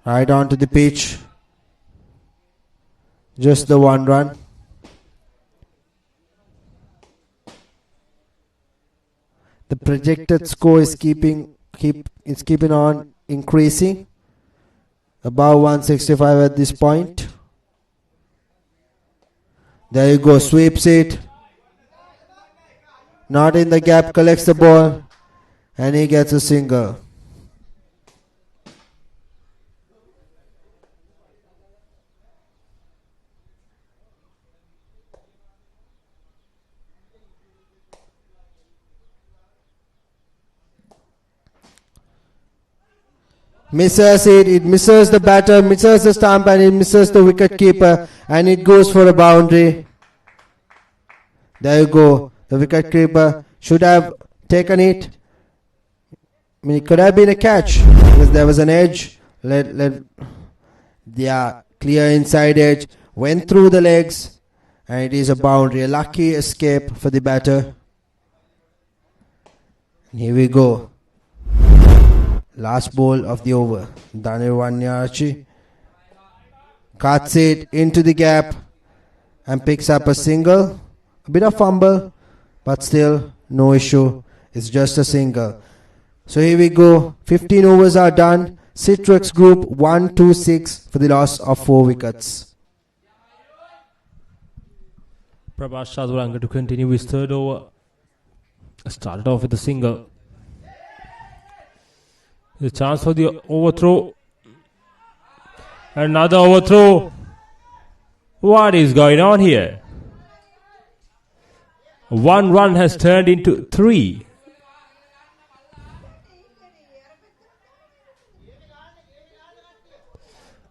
Right onto the pitch. Just the one run. The projected score is keeping on increasing. Above 165 at this point. There you go, sweeps it. Not in the gap, collects the ball, and he gets a single. Misses it misses the batter, misses the stump, and it misses the wicket keeper, and it goes for a boundary. There you go. The wicket keeper should have taken it. I mean, it could have been a catch because there was an edge. Clear inside edge, went through the legs, and it is a boundary. A lucky escape for the batter. And here we go. Last ball of the over. Daniel Wanyarachi cuts it into the gap and picks up a single. A bit of fumble, but still no issue. It's just a single. So here we go. 15 overs are done. Citrax group 1-2-6 for the loss of 4 wickets. Prabhas Chaturanga to continue his third over. Started off with a single. The chance for the overthrow. Another overthrow. What is going on here? 1 run has turned into 3.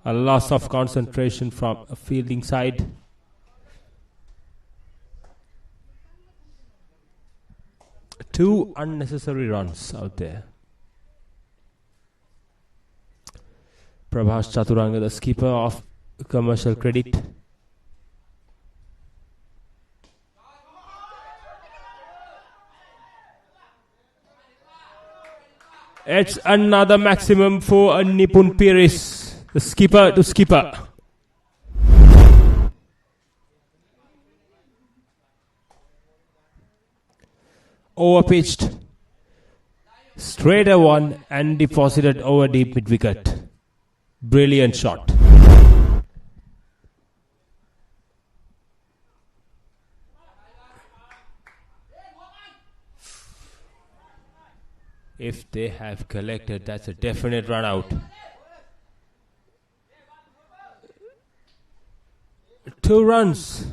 A loss of concentration from a fielding side. Two unnecessary runs out there. Prabhas Chaturanga, the skipper of Commercial Credit. It's another maximum for Nipun Piris, the skipper to skipper. Overpitched, straighter one and deposited over deep mid wicket. Brilliant shot. If they have collected, that's a definite run out. 2 runs.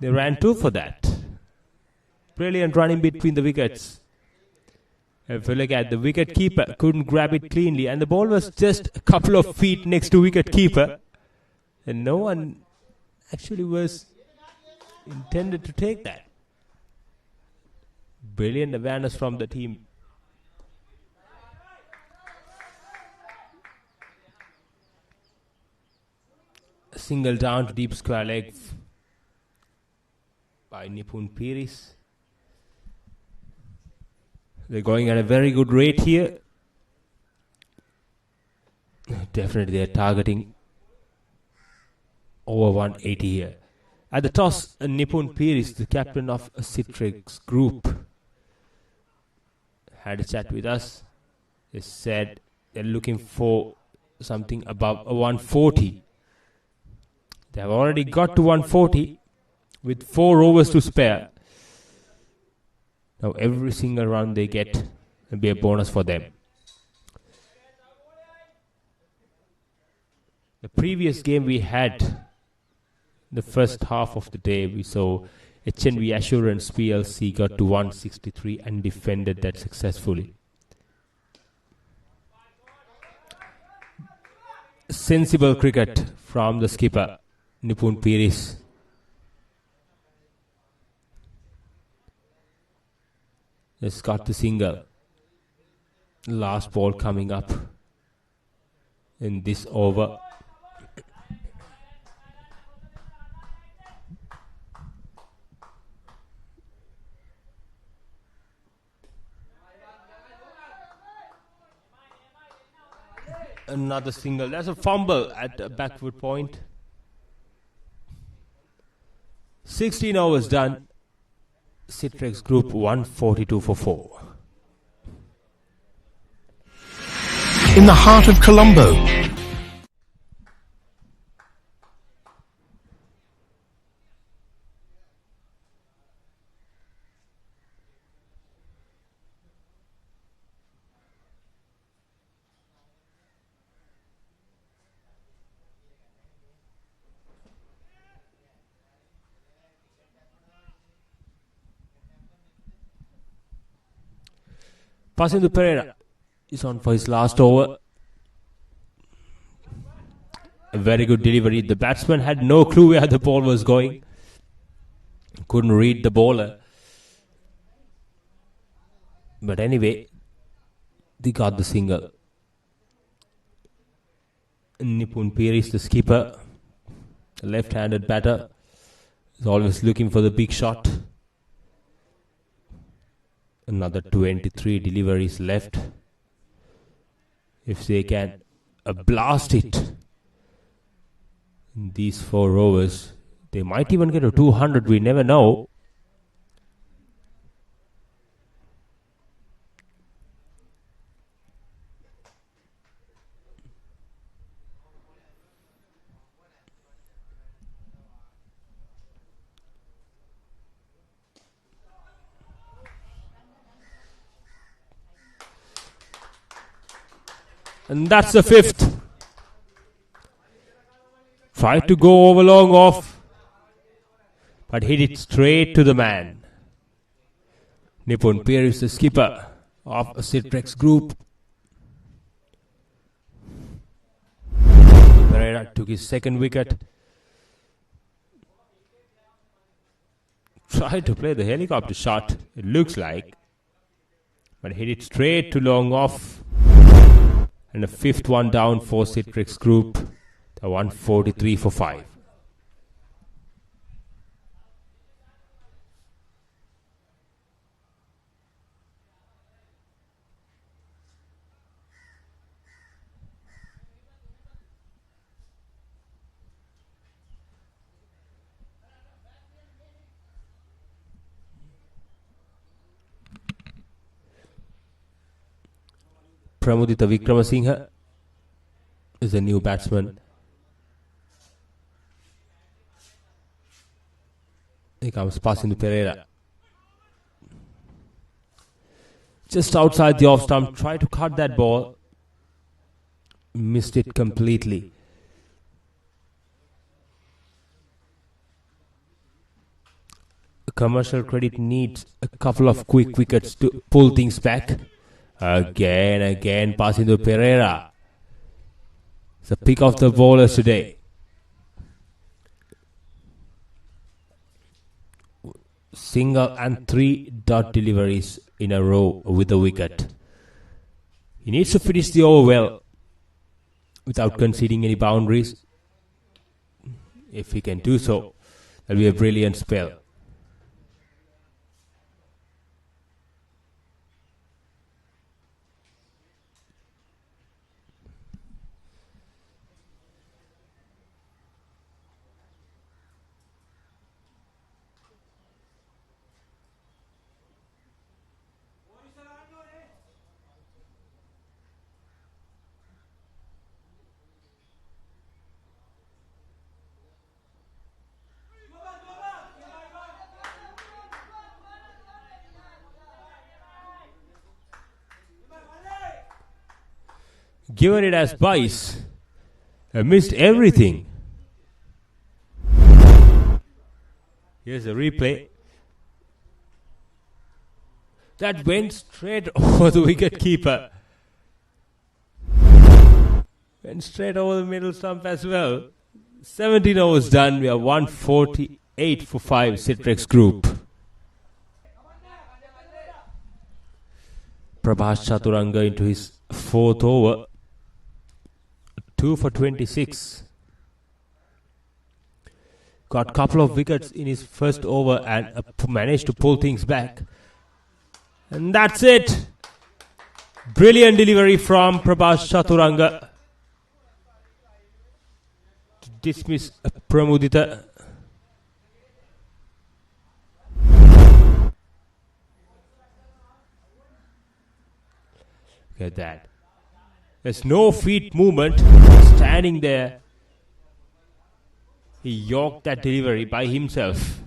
They ran 2 for that. Brilliant running between the wickets. If you look at the wicket keeper, couldn't grab it cleanly, and the ball was just a couple of feet next to wicket keeper, and no one actually was intended to take that. Brilliant awareness from the team. A single down to deep square leg by Nipun Piris. They're going at a very good rate here. Definitely they're targeting over 180 here. At the toss, Nipun Piris, the captain of a Citrax group, had a chat with us. They said they're looking for something above a 140. They have already got to 140 with 4 overs to spare. Now every single run they get will be a bonus for them. The previous game we had, the first half of the day, we saw HNB Assurance PLC got to 163 and defended that successfully. Sensible cricket from the skipper, Nipun Piris. Just got the single. Last ball coming up in this over. Another single. That's a fumble at the backward point. 16 overs done. Citrax Group 142 for 4. In the heart of Colombo, Passing to Pereira. He's on for his last over. A very good delivery. The batsman had no clue where the ball was going. Couldn't read the bowler. But anyway, they got the single. Nipun Piris, the skipper, a left-handed batter, is always looking for the big shot. Another 23 deliveries left. If they can blast it in these 4 overs, they might even get a 200. We never know. And that's the 5th. Tried to go over long off, but hit it straight to the man. Nipun Pierce, the skipper of a Citrax Group. Pereira took his 2nd wicket. Tried to play the helicopter shot, it looks like, but hit it straight to long off. And a 5th one down for Citrax Group, the 143 for 5. Pramudita Vikramasinghe is a new batsman. He comes passing to Pereira. Just outside the off stump, tried to cut that ball. Missed it completely. Commercial Credit needs a couple of quick wickets to pull things back. Again, passing to Pereira. It's the pick of the bowlers today. Single and 3 dot deliveries in a row with the wicket. He needs to finish the over well without conceding any boundaries. If he can do so, that'll be a brilliant spell. Given it as Bice, I missed everything. Here's a replay. That went straight over the wicket keeper. Went straight over the middle stump as well. 17 overs done. We are 148 for 5 Citrax Group. Prabhas Chaturanga into his fourth over. 2 for 26. Got a couple of wickets in his first over and managed to pull things back. And that's it. Brilliant delivery from Prabhas Chaturanga to dismiss Pramudita. Look at that. There's no feet movement. Standing there. He yorked that delivery by himself.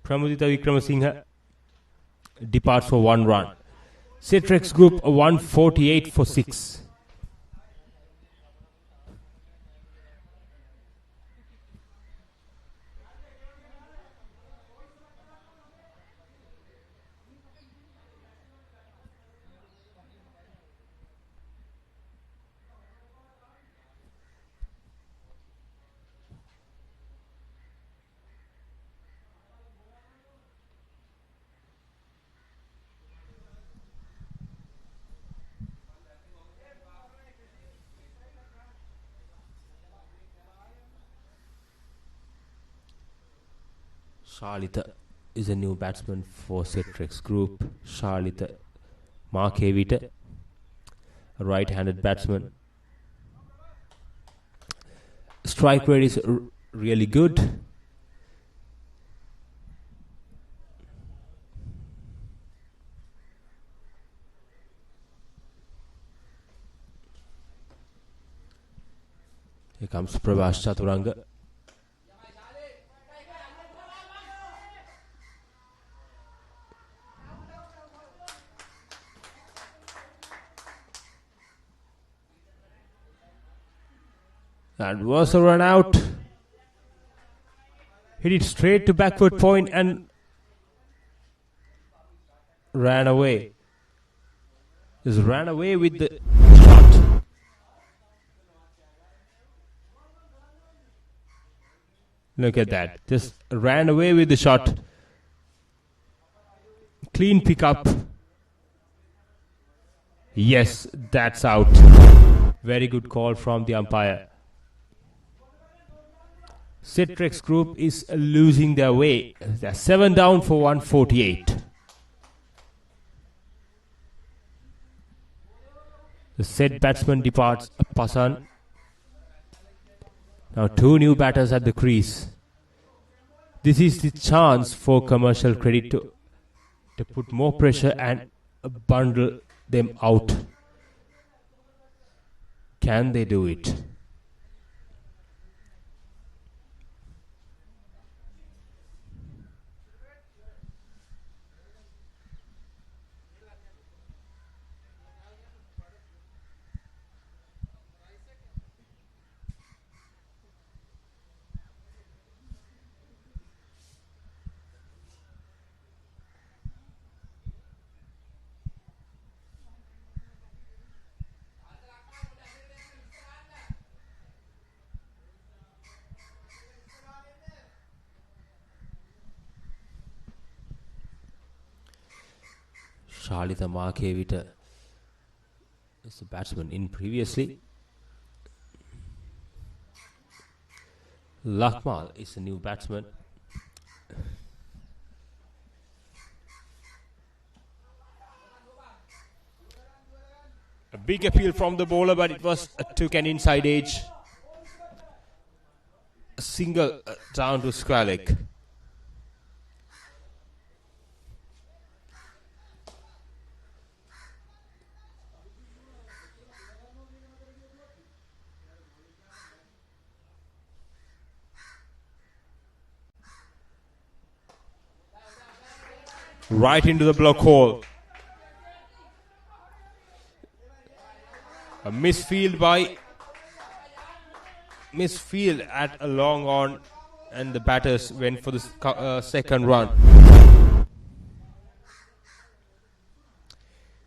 Pramudita Wickramasinghe departs for 1 run. Citrax group 148 for 6. Shalita is a new batsman for Citrax group. Shalita Markevita, a right-handed batsman. Strike rate is really good. Here comes Prabhas Chaturanga. That was a run out. Hit it straight to backward point and ran away. Just ran away with the shot. Look at that. Just ran away with the shot. Clean pickup. Yes, that's out. Very good call from the umpire. Citrax group is losing their way. They're 7 down for 148. The set batsman departs, Pasan. Now 2 new batters at the crease. This is the chance for Commercial Credit to put more pressure and bundle them out. Can they do it? Shalita Markevita is the batsman in previously. Lakmal is the new batsman. A big appeal from the bowler, but it was took an inside edge. A single down to Sportylk. Right into the block hole. A misfield at a long on, and the batters went for the second run.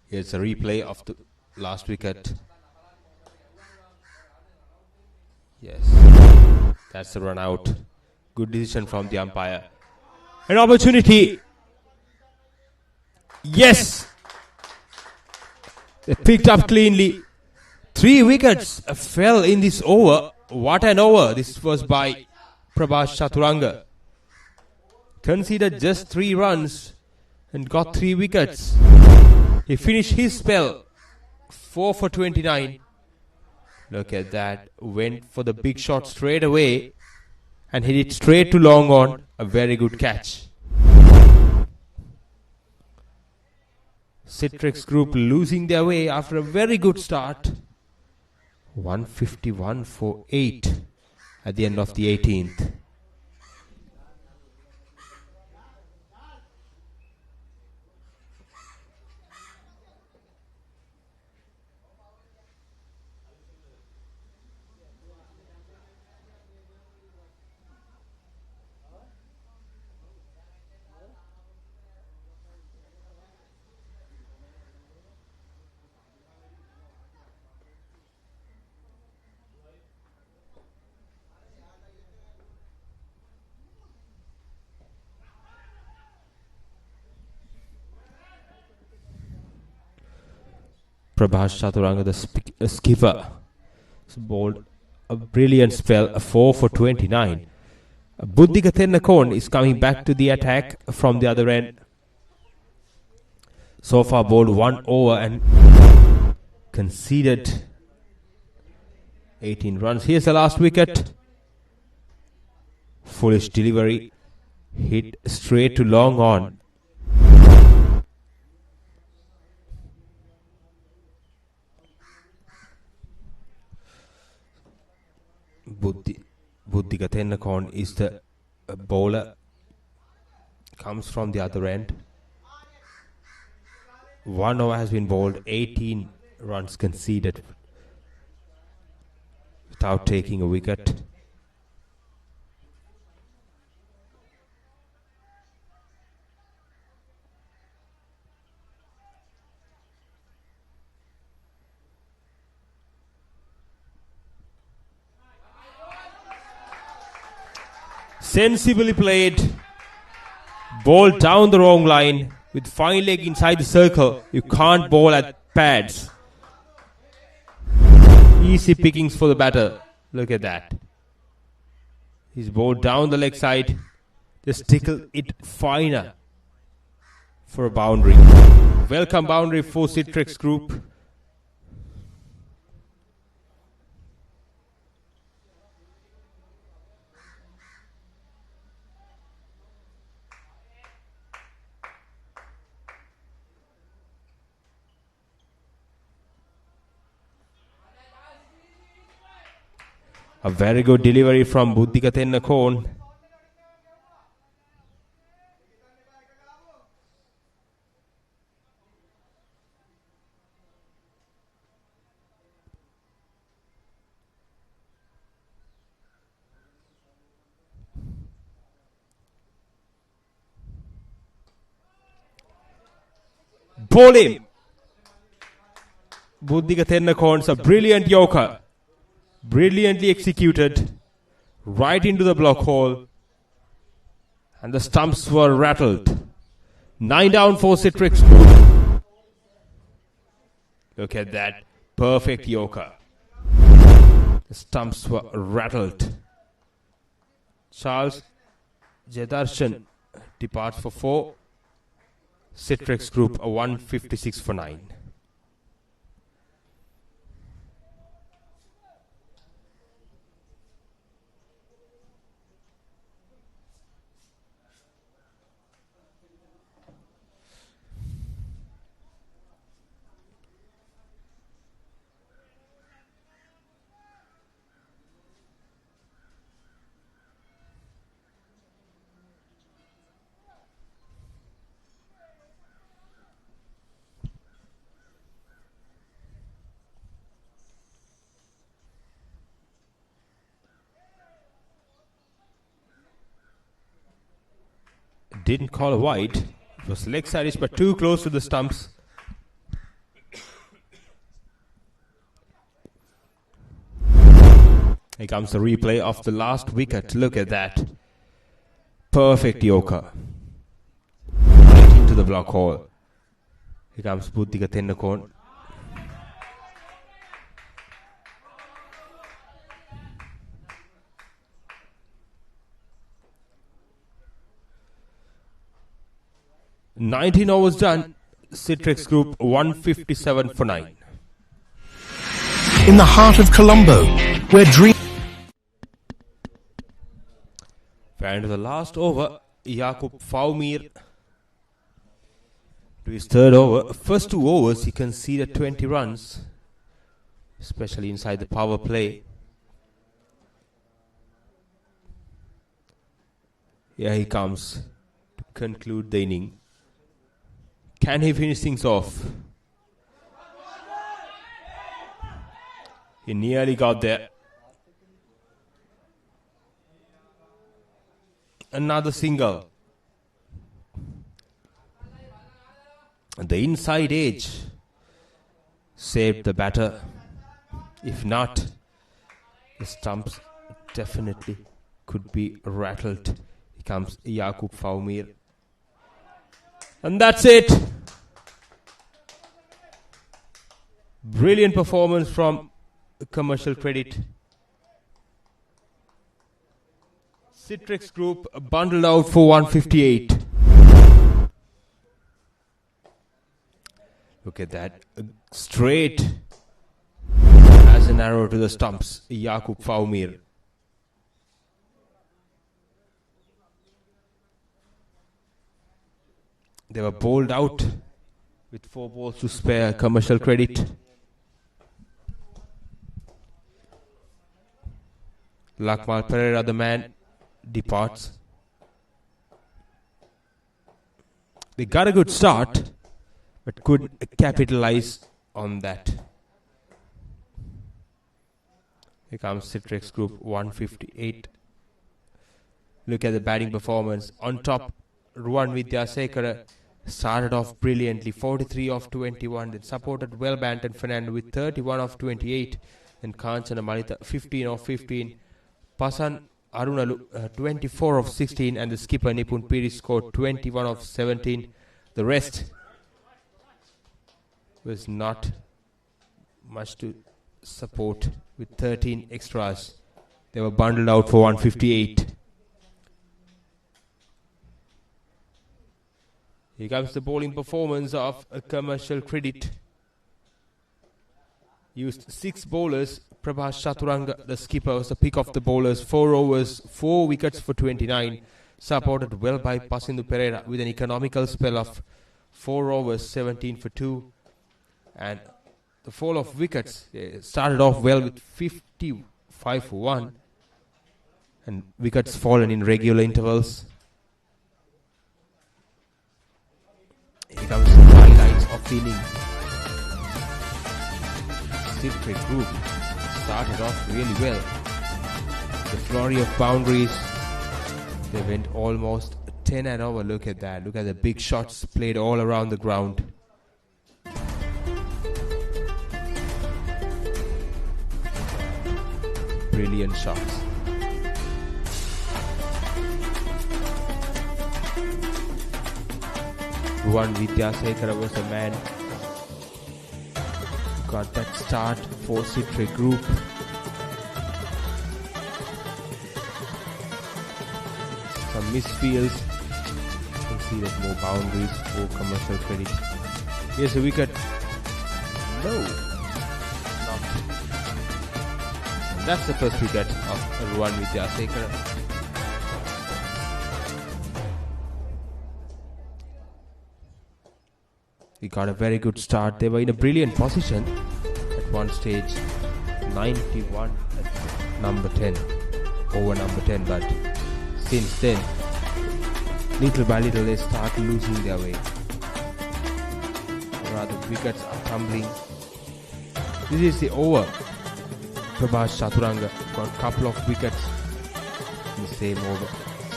Here's a replay of the last wicket. Yes, that's the run out. Good decision from the umpire. An opportunity. Yes! They picked up cleanly. 3 wickets fell in this over. What an over. This was by Prabhash Chaturanga. Conceded just 3 runs and got 3 wickets. He finished his spell 4 for 29. Look at that. Went for the big shot straight away and hit it straight to long on. A very good catch. Citrax group losing their way after a very good start. 151 for 8 at the end of the 18th. Prabhash Chaturanga, the skipper, bowled a brilliant spell, a 4 for 29. Buddhika Tennakon is coming back to the attack from the other end. So far bowled 1 over and conceded 18 runs. Here's the last wicket. Foolish delivery. Hit straight to long on. Buddhika Tennakon is the bowler. Comes from the other end. 1 over has been bowled. 18 runs conceded without taking a wicket. Sensibly played. Ball down the wrong line with fine leg inside the circle. You can't bowl at pads. Easy pickings for the batter. Look at that. He's bowled down the leg side. Just tickle it finer for a boundary. Welcome boundary for Citrax group. A very good delivery from Buddhika Tennakon. Ball him. Buddhika Tennakon's a brilliant yorker. Brilliantly executed, right into the block hole, and the stumps were rattled. 9 down for Citrax. Look at that, perfect yorker. The stumps were rattled. Charles Jadarshan departs for 4. Citrax group a 156 for 9. Didn't call a wide. It was leg side but too close to the stumps. Here comes the replay of the last wicket. Look at that. Perfect yorker. Right into the block hole. Here comes Buddhika Tennakon. 19 overs done. Citrax Group 157 for 9. In the heart of Colombo, where dream... And to the last over, Jakub Faumir to his third over. First 2 overs he conceded 20 runs, especially inside the power play. Here he comes to conclude the inning. Can he finish things off? He nearly got there. Another single. The inside edge saved the batter. If not, the stumps definitely could be rattled. Here comes Jakub Faumir. And that's it. Brilliant performance from Commercial Credit. Citrax Group bundled out for 158. Look at that. Straight as an arrow to the stumps. Jakub Faumir. They were bowled out with 4 balls to spare. Commercial Credit. Lakmal Pereira, the man, departs. They got a good start, but couldn't capitalize on that. Here comes Citrax Group 158. Look at the batting performance. On top, Ruwan Vidyasekara started off brilliantly, 43 off 21, then supported well Banton Fernando with 31 off 28, then Kanchana Manitha 15 off 15, Pasan Arunalu 24 of 16, and the skipper Nipun Piri scored 21 of 17. The rest was not much to support with 13 extras. They were bundled out for 158. Here comes the bowling performance of a Commercial Credit. Used 6 bowlers. Prabhas Chaturanga, the skipper, was the pick of the bowlers. 4 overs, 4 wickets for 29. Supported well by Pasindu Pereira with an economical spell of 4 overs, 17 for 2. And the fall of wickets, they started off well with 55 for 1. And wickets fallen in regular intervals. Here comes the highlights of the inning. Sitrek Group started off really well. The flurry of boundaries. They went almost 10 and over. Look at that. Look at the big shots played all around the ground. Brilliant shots. Ruwan Vidyasekara was the man who got that start for Citrax Group. Some misfields. You can see that more boundaries for Commercial Credit. Here's a wicket. No, not. And that's the first wicket of Ruwan Vidyasekara. We got a very good start. They were in a brilliant position at one stage. 91 at number 10. Over number 10. But since then, little by little, they start losing their way. Rather, wickets are tumbling. This is the over. Prabhas Chaturanga got a couple of wickets in the same over.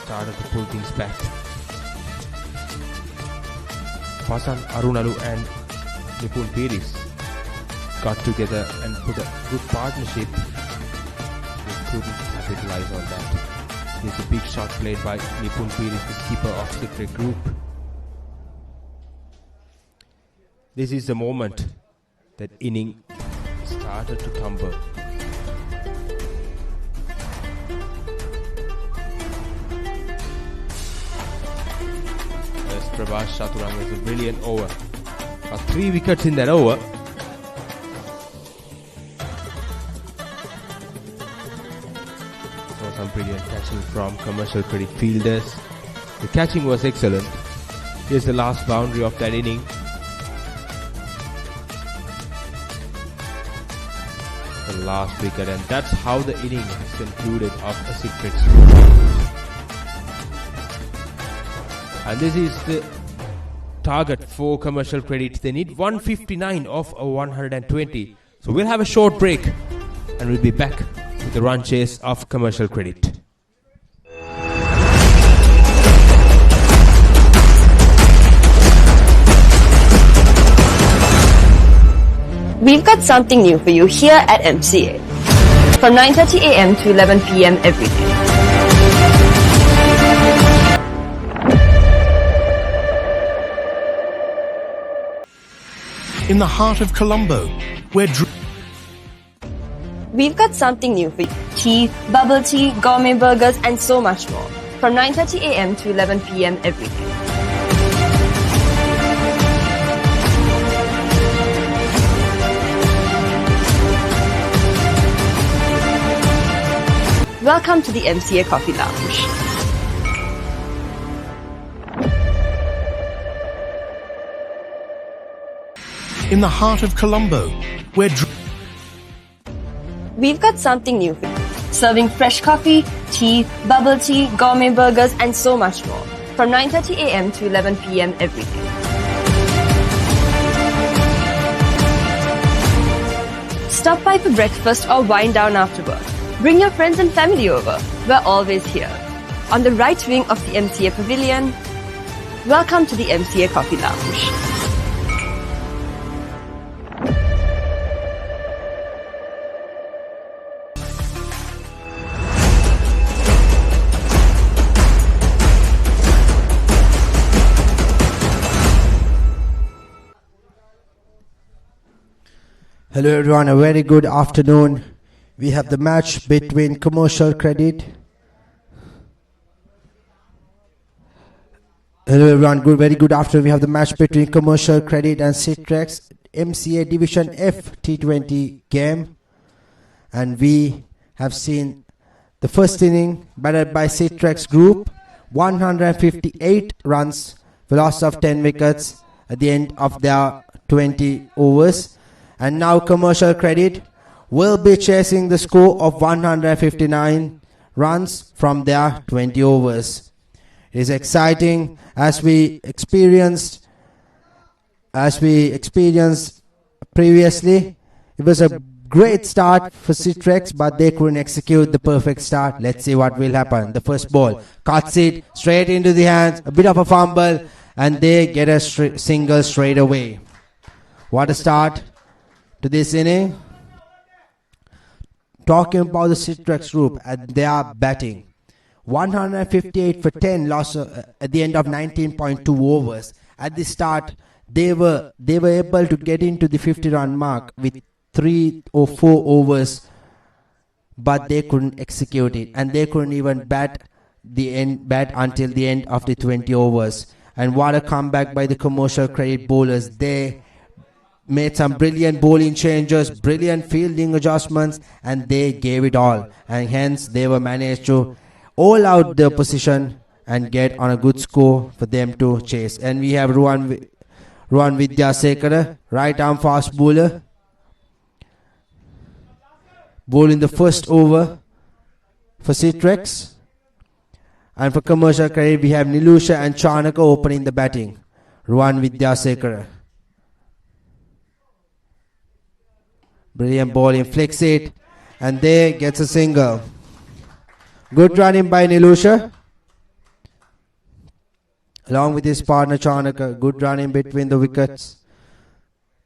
Started to pull things back. Pasan Arunalu and Nipun Piris got together and put a good partnership. They couldn't capitalize on that. Here's a big shot played by Nipun Piris, the skipper of Citrax Group. This is the moment that inning started to tumble. Prabhash Chaturanga with a brilliant over. Got 3 wickets in that over. So some brilliant catching from Commercial Credit fielders. The catching was excellent. Here's the last boundary of that inning. The last wicket, and that's how the inning has concluded of a Citrax. And this is the target for Commercial Credit. They need 159 of a 120. So we'll have a short break and we'll be back with the run chase of Commercial Credit. We've got something new for you here at MCA. From 9:30 a.m. to 11 p.m. every day. In the heart of Colombo, where We've got something new for you. Tea, bubble tea, gourmet burgers, and so much more. From 9:30 a.m. to 11 p.m. every day. Welcome to the MCA Coffee Lounge. in the heart of Colombo, where We've got something new for you. Serving fresh coffee, tea, bubble tea, gourmet burgers, and so much more. From 9:30 a.m. to 11 p.m. every day. Stop by for breakfast or wind down after work. Bring your friends and family over. We're always here. On the right wing of the MCA Pavilion, welcome to the MCA Coffee Lounge. Hello everyone, a very good afternoon. We have the match between Commercial Credit. Hello everyone, very good afternoon. We have the match between Commercial Credit and Citrax, MCA Division F T20 game. And we have seen the first inning batted by Citrax group, 158 runs, for loss of 10 wickets at the end of their 20 overs. And now Commercial Credit will be chasing the score of 159 runs from their 20 overs. It is exciting as we experienced previously. It was a great start for Citrax, but they couldn't execute the perfect start. Let's see what will happen. The first ball cuts it straight into the hands, a bit of a fumble, and they get a single straight away. What a start to this inning. Talking about the Citrax group, and they are batting 158 for 10 loss at the end of 19.2 overs. At the start, they were able to get into the 50-run mark with 3 or 4 overs, but they couldn't execute it, and they couldn't even bat until the end of the 20 overs. And what a comeback by the Commercial Credit bowlers. They made some brilliant bowling changes, brilliant fielding adjustments, and they gave it all. And hence, they were managed to all out the opposition and get on a good score for them to chase. And we have Ruan Vidyasekara, right arm fast bowler, bowling the first over for Citrax. And for Commercial Credit, we have Nilusha and Chanaka opening the batting. Ruan Vidyasekara. Brilliant bowling, flicks it, and there gets a single. Good running by Nilusha, along with his partner Chanaka. Good running between the wickets.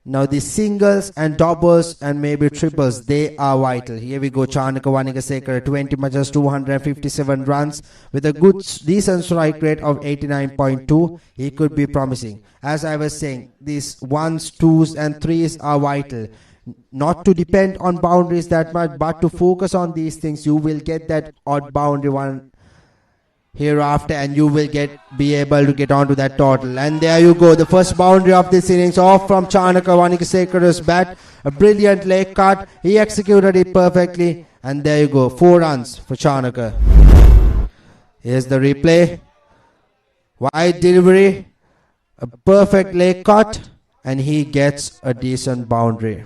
Now the singles and doubles and maybe triples, they are vital. Here we go, Chanaka Vanigasekara, 20 matches, 257 runs with a good, decent strike rate of 89.2. He could be promising. As I was saying, these ones, twos and threes are vital. Not to depend on boundaries that much, but to focus on these things. You will get that odd boundary one hereafter, and you will be able to get onto that total. And there you go, the first boundary of this innings, off from Chanaka Wanikasekara's bat. A brilliant leg cut. He executed it perfectly, and there you go, 4 runs for Chanaka. Here's the replay. Wide delivery, a perfect leg cut, and he gets a decent boundary.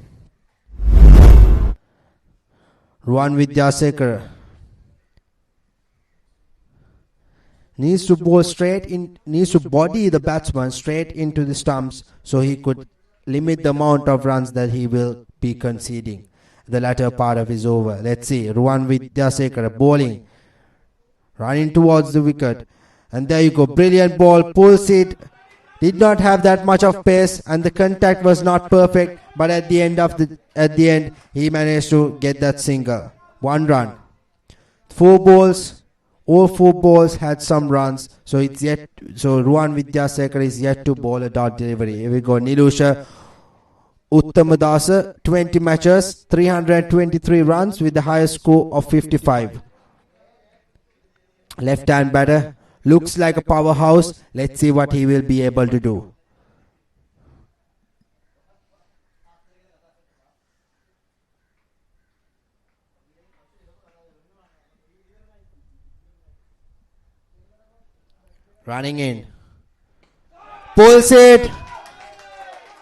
Ruwan Vidyasekara needs to bowl straight in, needs to body the batsman straight into the stumps so he could limit the amount of runs that he will be conceding the latter part of his over. Let's see, Ruwan Vidyasekara bowling, running towards the wicket, and there you go, brilliant ball, pulls it, did not have that much of pace, and the contact was not perfect, but at the end he managed to get that single. 1 run. 4 balls, all 4 balls had some runs, so Ruwan Vidyasekara is yet to bowl a dot delivery. Here we go, Nilusha Uttamadasa, 20 matches, 323 runs with the highest score of 55. Left hand batter, looks like a powerhouse. Let's see what he will be able to do. Running in, pulls it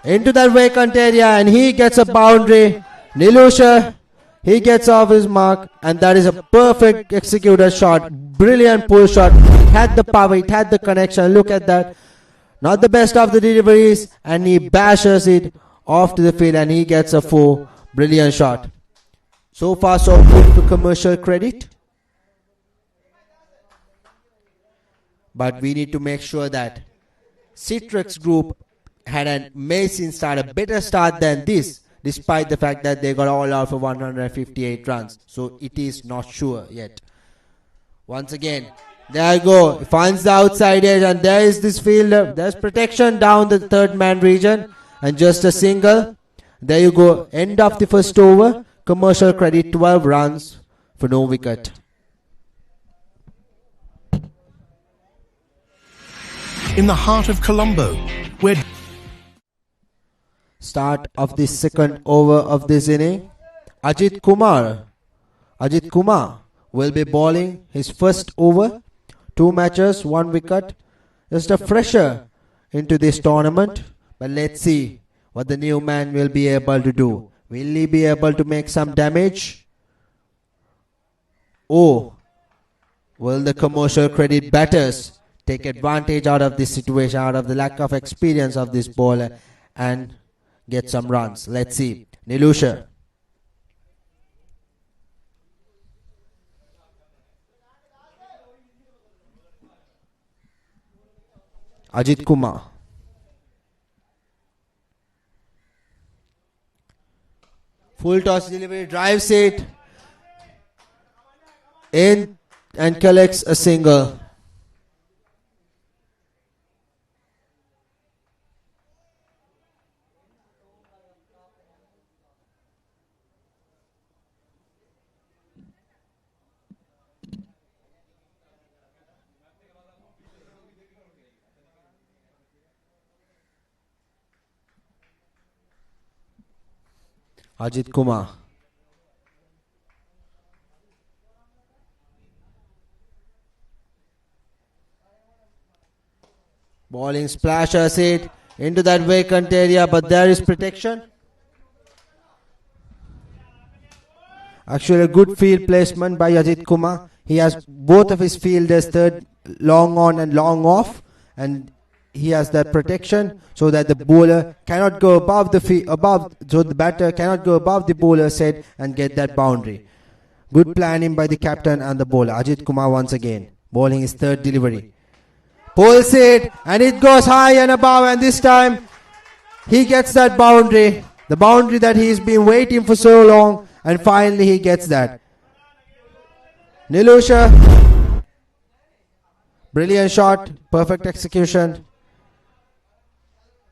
into that vacant area, and he gets a boundary. Nilusha, he gets off his mark, and that is a perfect executed shot. Brilliant pull shot. It had the power, it had the connection. Look at that. Not the best of the deliveries, and he bashes it off to the field, and he gets a 4. Brilliant shot. So far so good to Commercial credit. But we need to make sure that Citrax group had an amazing start, a better start than this, despite the fact that they got all out for 158 runs. So it is not sure yet. Once again, there you go. He finds the outside edge, and there is this fielder. There's protection down the third man region, and just a single. There you go. End of the first over. Commercial credit 12 runs for no wicket. In the heart of Colombo, where Start of the second over of this inning. Ajit Kumar will be bowling his first over. 2 matches, 1 wicket. Just a fresher into this tournament. But let's see what the new man will be able to do. Will he be able to make some damage? Or will the Commercial credit batters take advantage out of this situation, out of the lack of experience of this bowler, and get some runs? Let's see. Nilusha. Ajit Kumar. Full toss delivery, drives it in and collects a single. Ajit Kumar. Bowling splashes it into that vacant area, but there is protection. Actually, a good field placement by Ajit Kumar. He has both of his fielders third, long on and long off, and he has that protection so that the bowler cannot go so the batter cannot go above the bowler's head and get that boundary. Good planning by the captain and the bowler. Ajit Kumar once again bowling his third delivery. Pulls it, and it goes high and above, and this time he gets that boundary. The boundary that he's been waiting for so long, and finally he gets that. Nilusha, brilliant shot, perfect execution.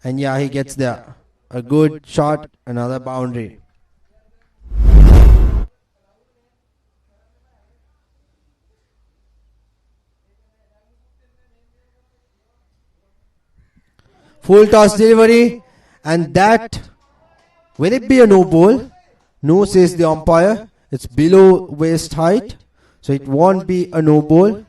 And yeah, he gets there. A good shot, another boundary. Full toss delivery. And that, will it be a no ball? No, says the umpire. It's below waist height. So it won't be a no ball.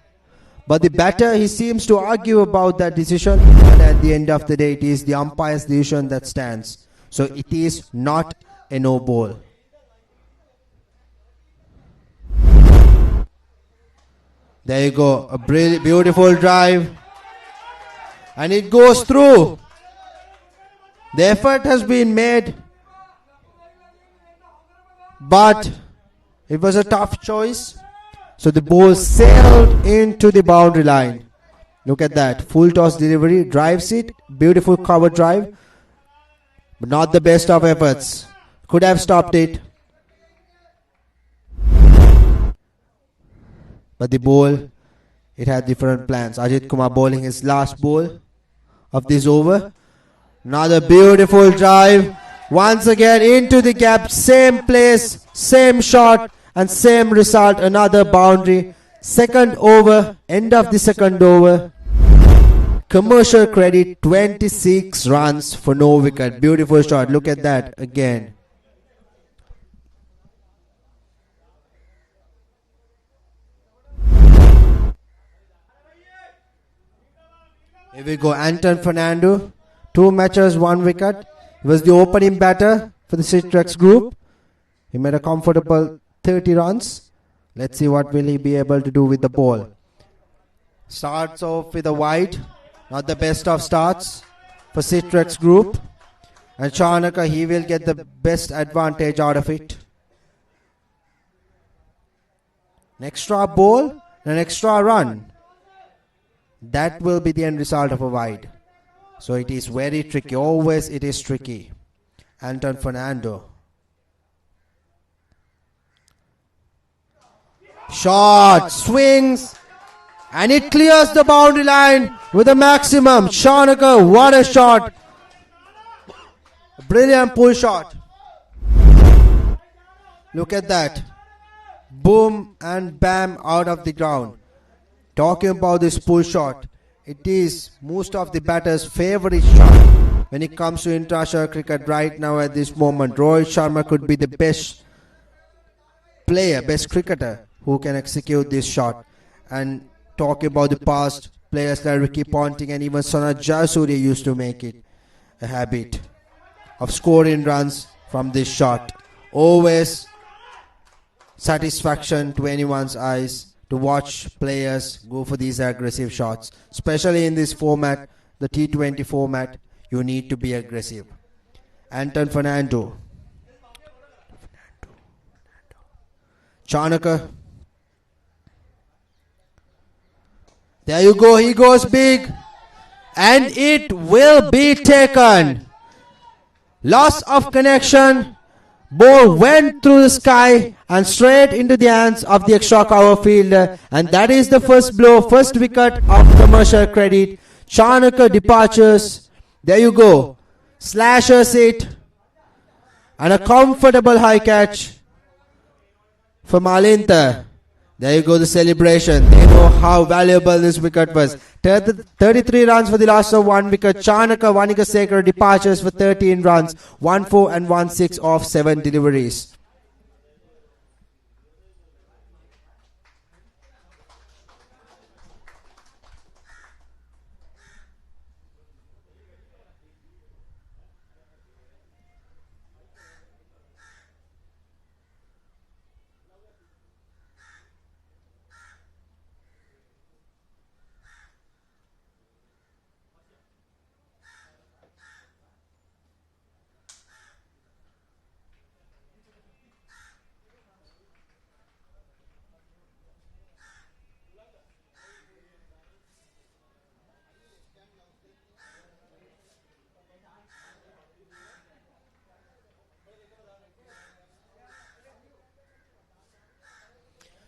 But the batter, he seems to argue about that decision. And at the end of the day, it is the umpire's decision that stands. So it is not a no ball. There you go. A beautiful drive. And it goes through. The effort has been made. But it was a tough choice. So the ball sailed into the boundary line. Look at that. Full toss delivery. Drives it. Beautiful cover drive. But not the best of efforts. Could have stopped it. But the ball, it had different plans. Ajit Kumar bowling his last ball of this over. Another beautiful drive. Once again into the gap. Same place, same shot and same result. Another boundary. Second over. End of the second over. Commercial Credit 26 runs for no wicket. Beautiful shot. Look at that again. Here we go. Anton Fernando. 2 matches, 1 wicket. He was the opening batter for the Citrax group. He made a comfortable 30 runs. Let's see what will he be able to do with the ball. Starts off with a wide. Not the best of starts for Citrax group. And Chanaka, he will get the best advantage out of it. An extra ball and an extra run. That will be the end result of a wide. So it is very tricky. Always it is tricky. Anton Fernando. Shot. Swings. And it clears the boundary line with a maximum. Chanaka, what a shot. Brilliant pull shot. Look at that. Boom and bam out of the ground. Talking about this pull shot, it is most of the batters' favorite shot when it comes to international cricket right now at this moment. Rohit Sharma could be the best player, best cricketer who can execute this shot. And talking about the past, players like Ricky Ponting and even Sanat Jayasuriya used to make it a habit of scoring runs from this shot. Always satisfaction to anyone's eyes to watch players go for these aggressive shots. Especially in this format, the T20 format, you need to be aggressive. Anton Fernando. Chanaka. There you go, he goes big. And it will be taken. Loss of connection. Ball went through the sky and straight into the hands of the extra cover fielder. And that is the first blow, first wicket of Commercial Credit. Chanaka departures. There you go. Slashes it. And a comfortable high catch for Malinta. There you go, the celebration. They know how valuable this wicket was. 33 runs for the loss of 1 wicket. Chanaka Vanikasekara departures for 13 runs. 1-4 and 1-6 off 7 deliveries.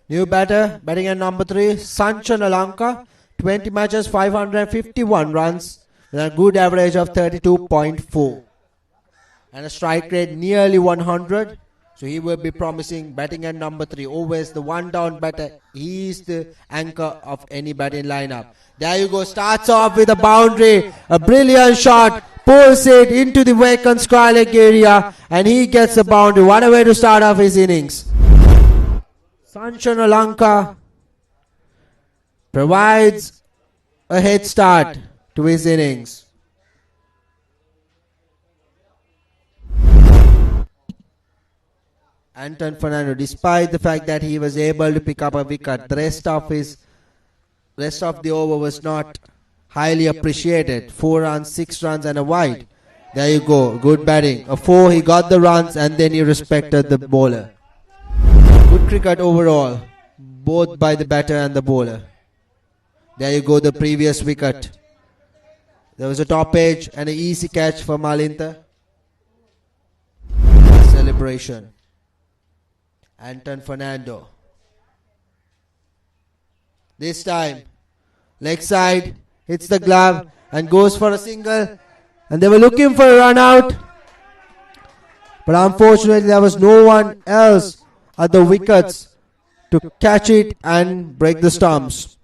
New batter, batting at number 3, Sanchan Alanka. 20 matches, 551 runs with a good average of 32.4. And a strike rate nearly 100. So he will be promising batting at number 3. Always the one down batter. He is the anchor of any batting lineup. There you go. Starts off with a boundary. A brilliant shot. Pulls it into the vacant square leg area. And he gets a boundary. What a way to start off his innings. Sanchana Lanka provides a head start to his innings. Anton Fernando, despite the fact that he was able to pick up a wicket, the rest of the over was not highly appreciated. 4 runs, 6 runs and a wide. There you go, good batting. A 4, he got the runs and then he respected the bowler. Good cricket overall, both by the batter and the bowler. There you go, the previous wicket. There was a top edge and an easy catch for Malinta. Celebration. Anton Fernando. This time, leg side, hits the glove and goes for a single. And they were looking for a run out. But unfortunately, there was no one else at the wickets to catch it and break the stumps.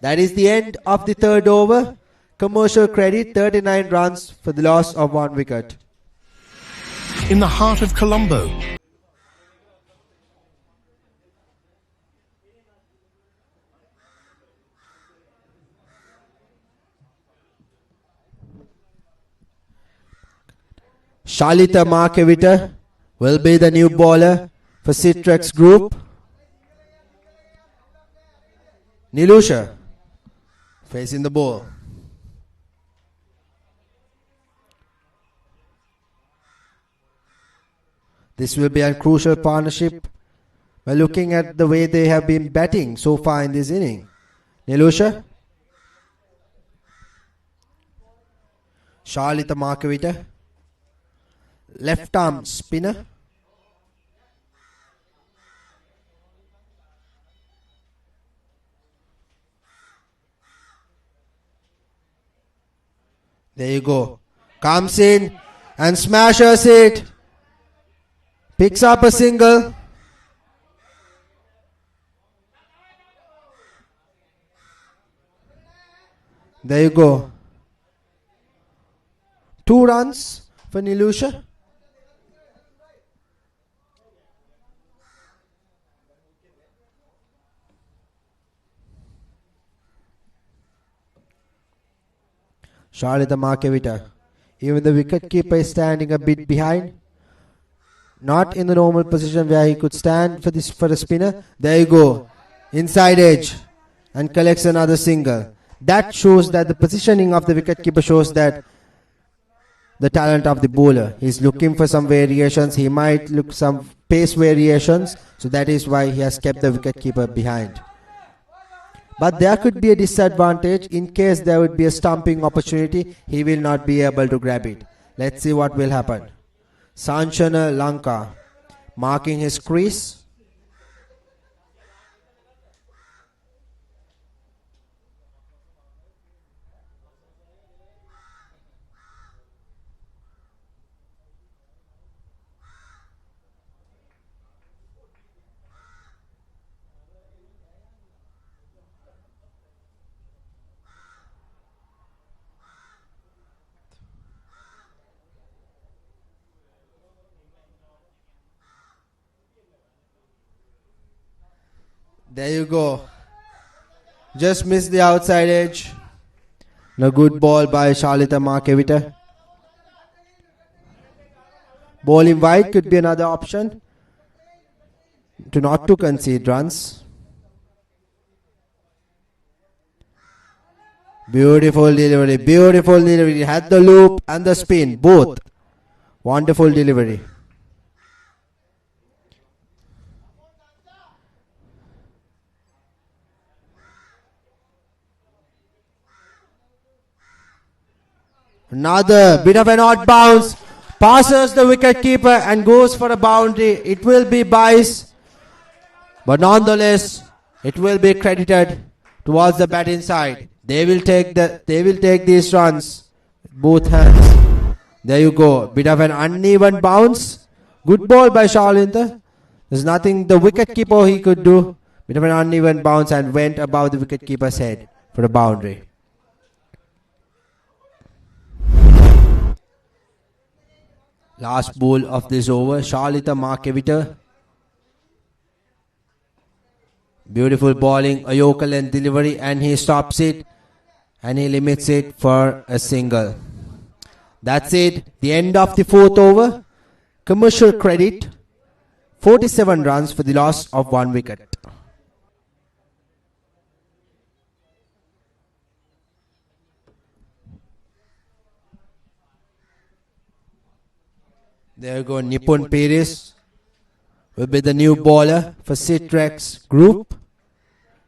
That is the end of the third over. Commercial credit, 39 runs for the loss of 1 wicket. In the heart of Colombo, Shalita Markevita will be the new bowler for Citrax group. Nilusha facing the ball. This will be a crucial partnership by looking at the way they have been batting so far in this inning. Nilusha. Shalita Markevita. Left arm spinner. There you go. Comes in and smashes it. Picks up a single. There you go. 2 runs for Nilusha. Shalita Markevita. Even the wicketkeeper is standing a bit behind. Not in the normal position where he could stand for a spinner. There you go. Inside edge. And collects another single. That shows that the positioning of the wicketkeeper shows that the talent of the bowler. He's looking for some variations. He might look some pace variations. So that is why he has kept the wicketkeeper behind. But there could be a disadvantage in case there would be a stumping opportunity. He will not be able to grab it. Let's see what will happen. Sanchana Lanka marking his crease. There you go. Just missed the outside edge. A good ball by Shalita Markevita. Bowling wide could be another option to not to concede runs. Beautiful delivery. Beautiful delivery. Had the loop and the spin. Both. Wonderful delivery. Another bit of an odd bounce. Passes the wicketkeeper and goes for a boundary. It will be biased, but nonetheless, it will be credited towards the batting side. They will take these runs. Both hands. There you go. Bit of an uneven bounce. Good ball by Charlinta. There's nothing the wicketkeeper he could do. Bit of an uneven bounce and went above the wicketkeeper's head for a boundary. Last ball of this over, Charlita Markevita. Beautiful bowling, a Yorker length delivery, and he stops it and he limits it for a single. That's it, the end of the fourth over. Commercial credit, 47 runs for the loss of 1 wicket. There you go, Nipun Peris will be the new bowler for Citrax group.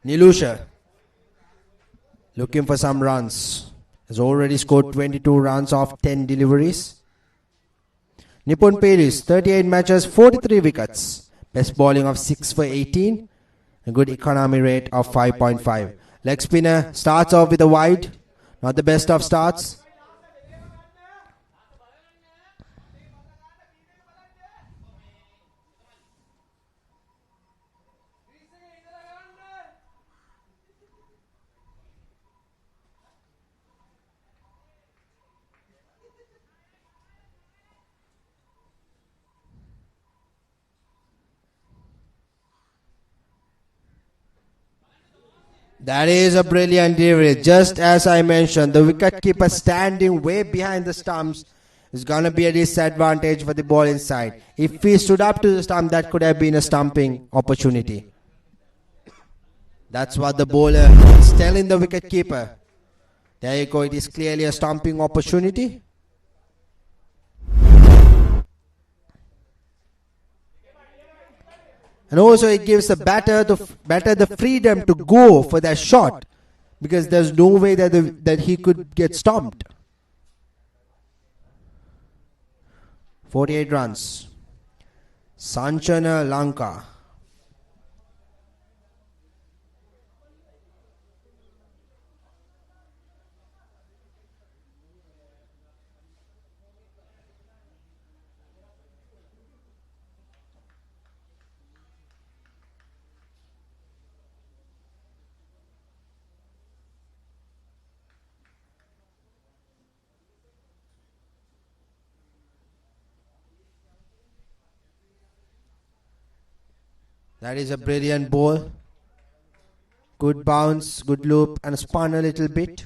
Nilusha looking for some runs. Has already scored 22 runs off 10 deliveries. Nipun Peris, 38 matches, 43 wickets. Best bowling of 6 for 18. A good economy rate of 5.5. Leg spinner starts off with a wide. Not the best of starts. That is a brilliant delivery. Just as I mentioned, the wicketkeeper standing way behind the stumps is going to be a disadvantage for the ball inside. If he stood up to the stump, that could have been a stumping opportunity. That's what the bowler is telling the wicketkeeper. There you go, it is clearly a stumping opportunity. And also it gives the batter the freedom to go for that shot, because there's no way that he could get stumped. 48 runs. Sanchana Lanka. That is a brilliant ball. Good bounce, good loop, and spun a little bit.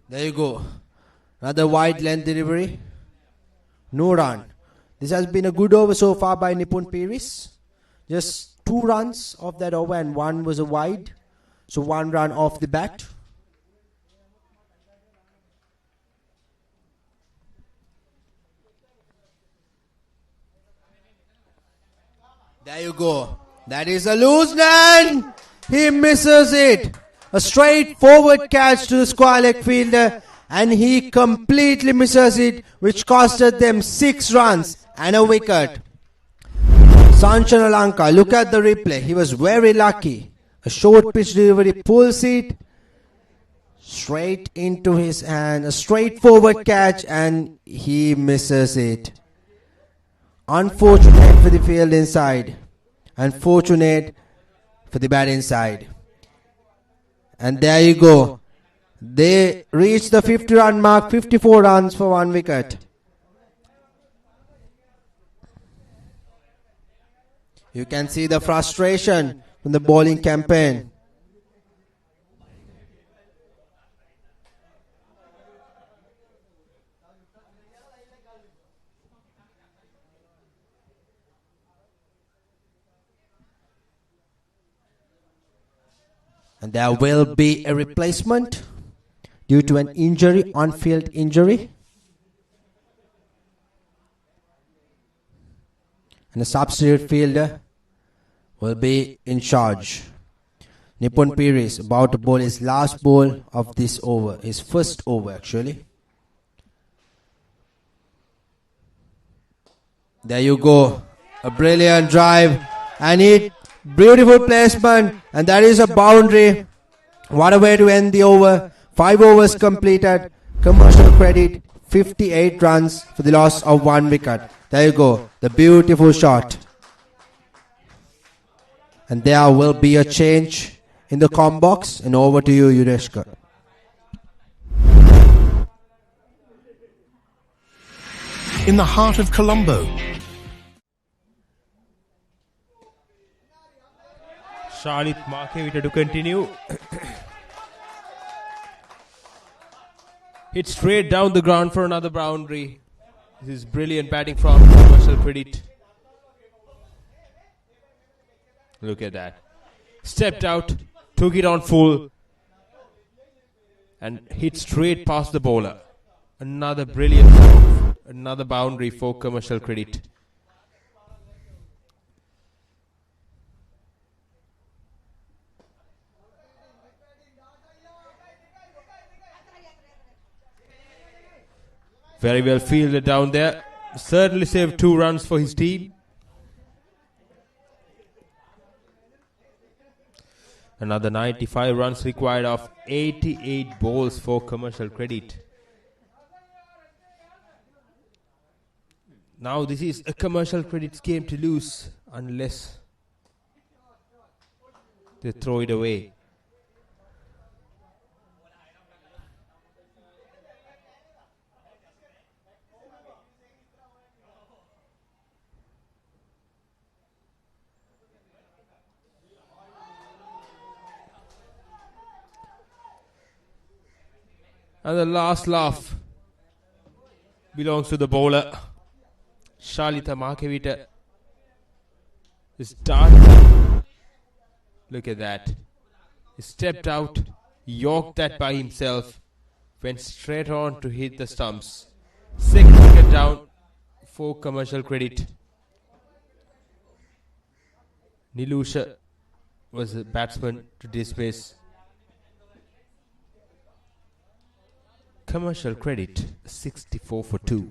There you go. Another wide length delivery. No run. This has been a good over so far by Nipun Peris. Just 2 runs off that over and 1 was a wide. So 1 run off the bat. There you go. That is a loose line. He misses it. A straightforward catch to the square leg fielder. And he completely misses it, which costed them 6 runs and a wicket. Sanchana Lanka, look at the replay. He was very lucky. A short pitch delivery, pulls it straight into his hand. A straightforward catch and he misses it. Unfortunate for the field inside. Unfortunate for the bat inside. And there you go. They reached the 50 run mark, 54 runs for 1 wicket. You can see the frustration from the bowling campaign. And there will be a replacement due to an injury, on-field injury. And the substitute fielder will be in charge. Nipun Peris about to bowl his last ball of this over. His first over actually. There you go. A brilliant drive. And it, beautiful placement. And that is a boundary. What a way to end the over. 5 overs completed. Commercial Credit, 58 runs for the loss of 1 wicket. There you go. The beautiful shot. And there will be a change in the com box. And over to you, Yudeshkar. In the heart of Colombo, Charlotte Markevita to continue. Hit straight down the ground for another boundary. This is brilliant batting from Commercial Credit. Look at that. Stepped out, took it on full, and hit straight past the bowler. Another brilliant move. Another boundary for Commercial Credit. Very well fielded down there. Certainly saved 2 runs for his team. Another 95 runs required of 88 balls for Commercial Credit. Now this is a Commercial Credit's game to lose unless they throw it away. And the last laugh belongs to the bowler. Shalita Markevita is darting. Look at that. He stepped out, yorked that by himself, went straight on to hit the stumps. 6th wicket down for Commercial Credit. Nilusha was the batsman to dismiss. Commercial Credit 64 for 2.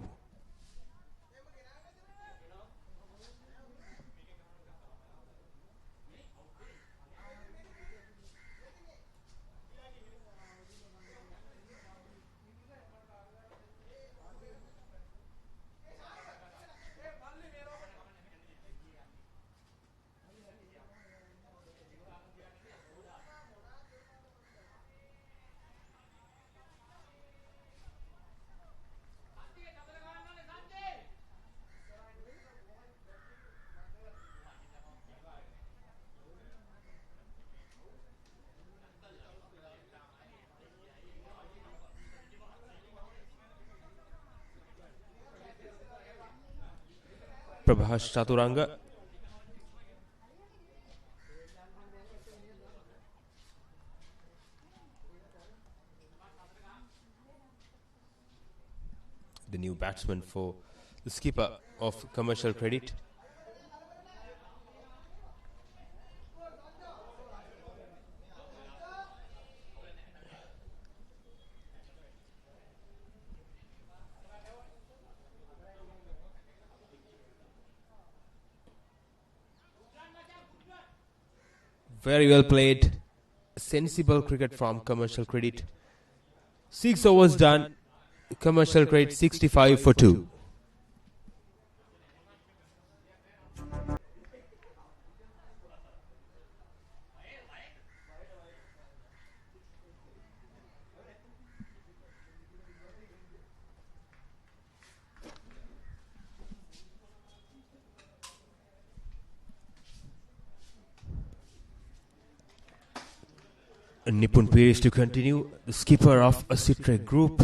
Prabhas Chaturanga. The new batsman for the skipper of Commercial Credit. Very well played. Sensible cricket from Commercial Credit. 6 overs done. Commercial Credit 65 for 2. Nipun Pires to continue, the skipper of a Sitrek group.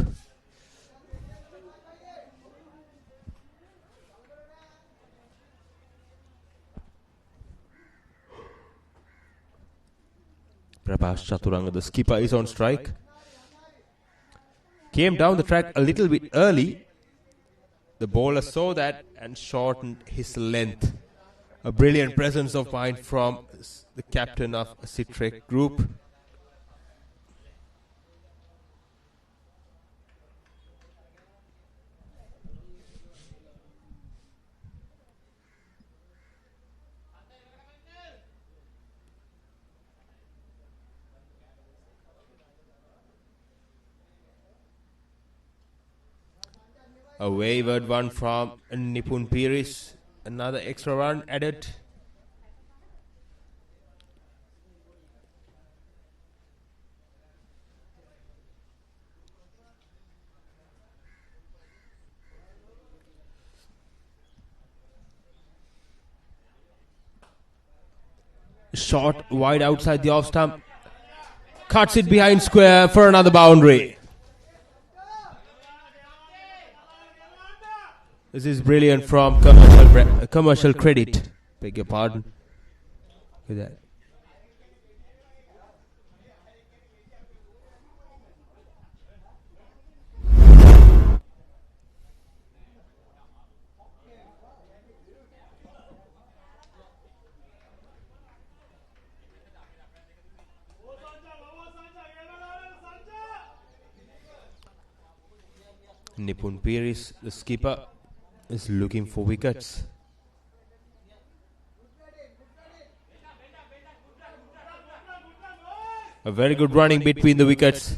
Prabhas Chaturanga, the skipper, is on strike. Came down the track a little bit early. The bowler saw that and shortened his length. A brilliant presence of mind from the captain of a Sitrek group. A wavered one from Nipun Piris. Another extra run added. Shot wide outside the off stump. Cuts it behind square for another boundary. This is brilliant from commercial credit. Beg your pardon. Look at that. Nipun Piris, the skipper, is looking for wickets. A very good running between the wickets.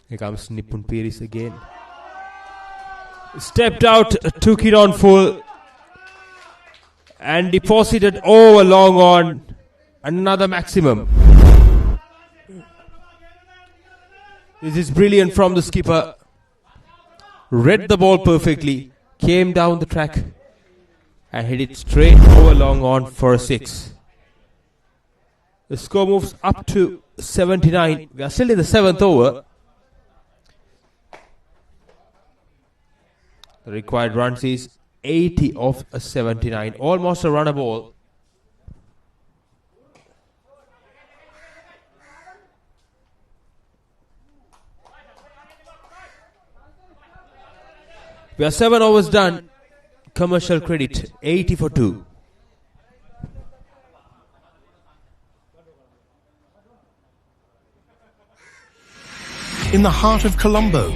Here comes Nipun Piris again. Stepped out, took it on full, and deposited over long on. Another maximum. This is brilliant from the skipper. Read the ball perfectly, came down the track, and hit it straight over long on for a 6. The score moves up to 79. We are still in the 7th over. The required runs is 80 of a 79. Almost a runner ball. We are 7 overs done. Commercial credit 80 for 2. In the heart of Colombo,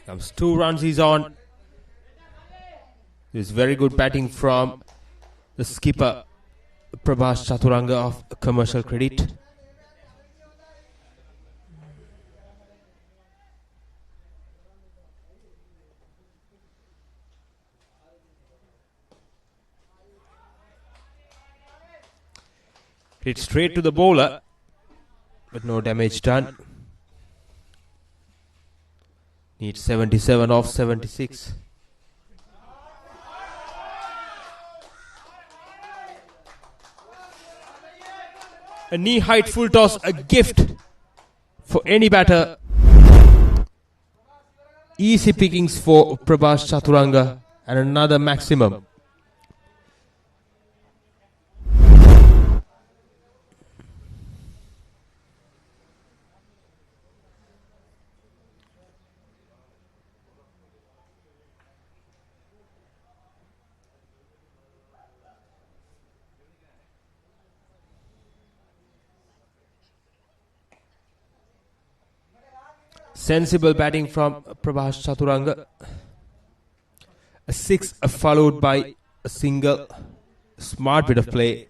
comes 2 runs he's on. This is very good batting from the skipper Prabhas Chaturanga of Commercial Credit. Hit straight to the bowler, but no damage done. Needs 77 off 76. A knee height full toss, a gift for any batter. Easy pickings for Prabhas Chaturanga and another maximum. Sensible batting from Prabhas Chaturanga. A 6 followed by a single. Smart bit of play.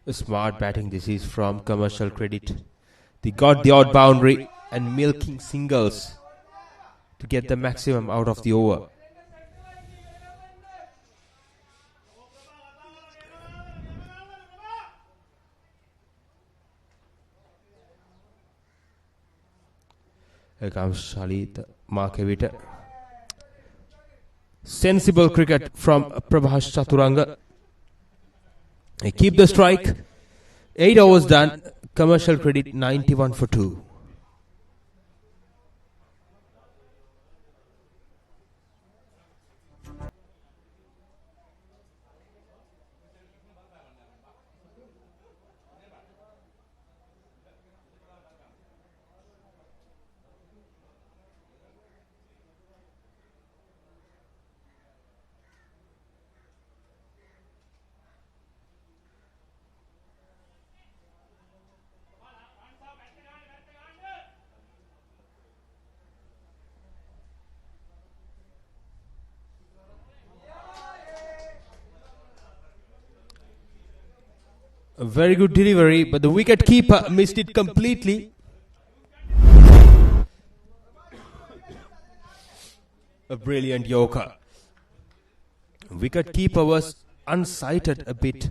A smart batting this is from Commercial Credit. They got the odd boundary and milking singles to get the maximum out of the over. Here comes Shalit Markevita. Sensible cricket from Prabhash Chaturanga. They keep the strike. 8 overs done. Commercial credit 91 for 2. A very good delivery, but the wicket keeper missed it completely. A brilliant Yorker. Wicket keeper was unsighted a bit.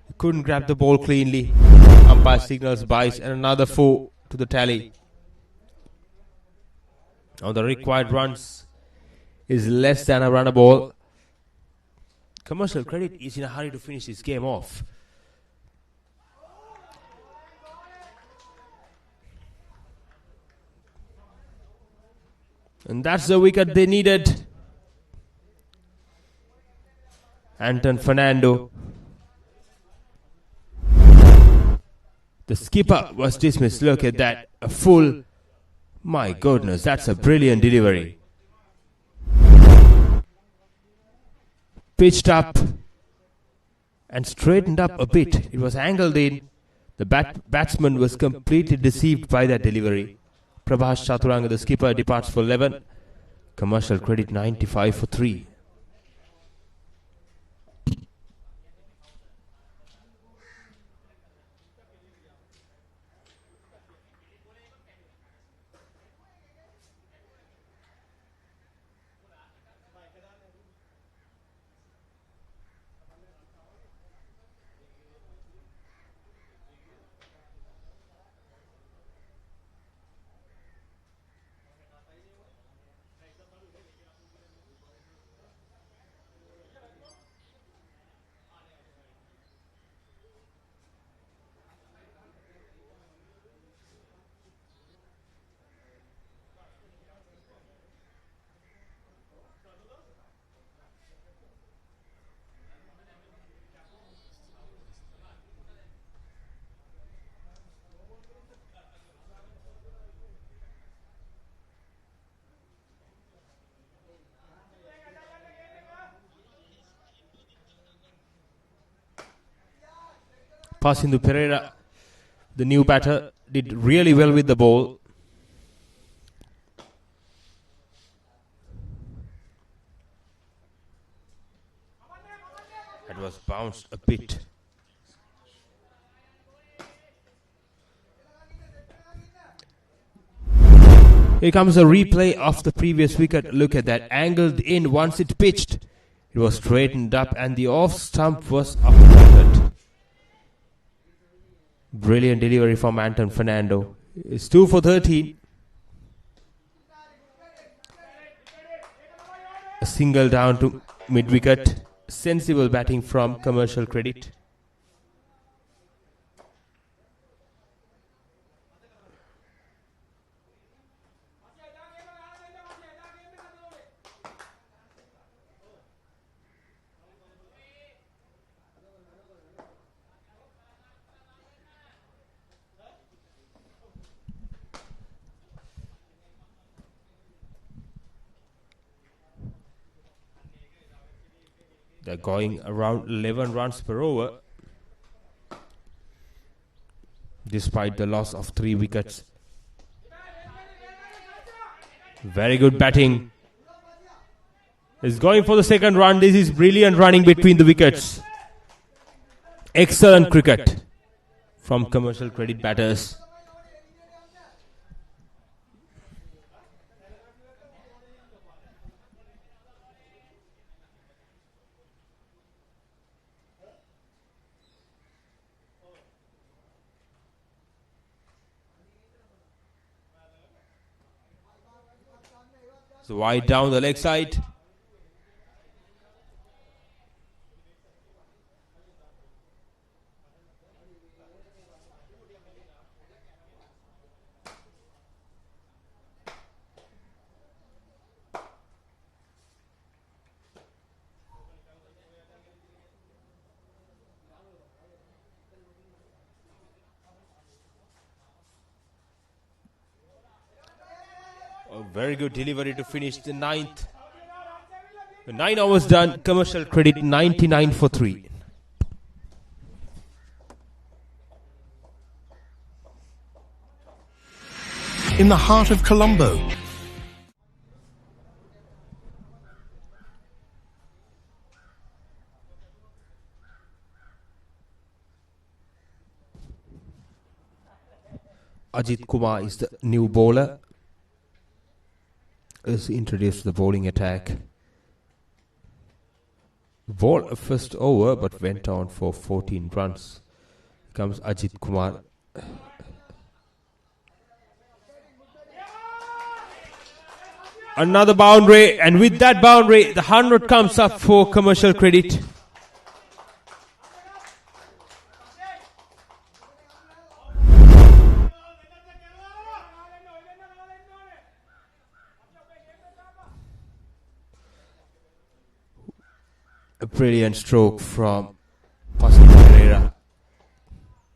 He couldn't grab the ball cleanly. Umpire signals byes and another 4 to the tally. Now the required runs is less than a runner ball. Commercial credit is in a hurry to finish this game off. And that's the wicket they needed. Anton Fernando. The skipper was dismissed. Look at that. A full. My goodness, that's a brilliant delivery. Pitched up and straightened up a bit. It was angled in. The batsman was completely deceived by that delivery. Prabhash Chaturanga, the skipper, departs for 11. Commercial credit 95 for 3. Pasindu Pereira, the new batter, did really well with the ball. It was bounced a bit. Here comes a replay of the previous wicket. Look at that, angled in once it pitched. It was straightened up and the off stump was uprooted. Brilliant delivery from Anton Fernando. It's 2 for 13. A single down to mid-wicket. Sensible batting from Commercial credit. They're going around 11 runs per over, despite the loss of 3 wickets. Very good batting. He's going for the second run. This is brilliant running between the wickets. Excellent cricket from Commercial credit batters. So wide down the leg side. A very good delivery to finish the ninth. 9 overs done. Commercial credit 99 for 3. In the heart of Colombo, Ajit Kumar is the new bowler. Is introduced to the bowling attack. Ball first over but went on for 14 runs. Comes Ajit Kumar. Another boundary, and with that boundary the 100 comes up for commercial credit. A brilliant stroke from Pereira.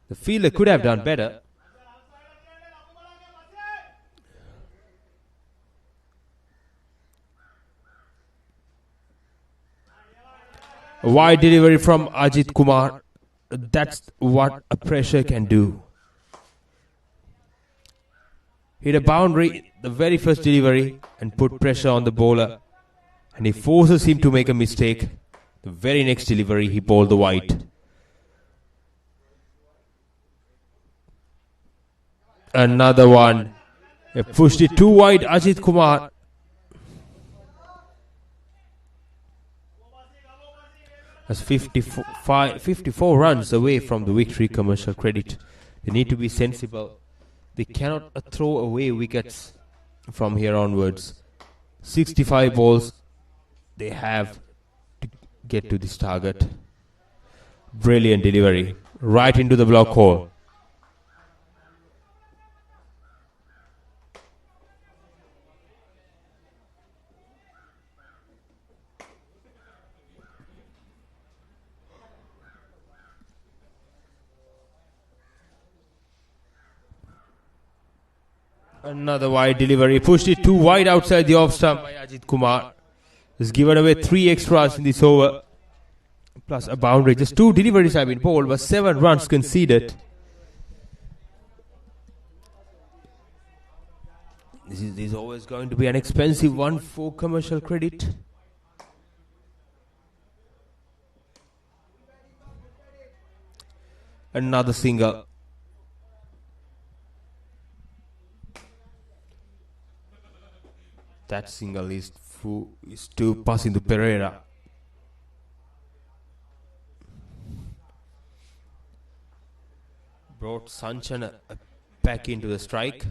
The fielder could have done better. A wide delivery from Ajit Kumar. That's what a pressure can do. Hit a boundary, the very first delivery, and put pressure on the bowler. And he forces him to make a mistake. The very next delivery, he bowled the wide. Another one. He pushed it too wide, Ajit Kumar. That's 54 runs away from the victory. Commercial credit. They need to be sensible. They cannot throw away wickets from here onwards. 65 balls they have to get to this target. Brilliant delivery. Right into the block hole. Another wide delivery. Pushed it too wide outside the off stump by Ajit Kumar. Has given away 3 extras in this over. Plus a boundary. Just 2 deliveries have been bowled, but 7 runs conceded. This is always going to be an expensive one for commercial credit. Another single. That single is to passing to Pereira. Brought Sanchana back into the strike.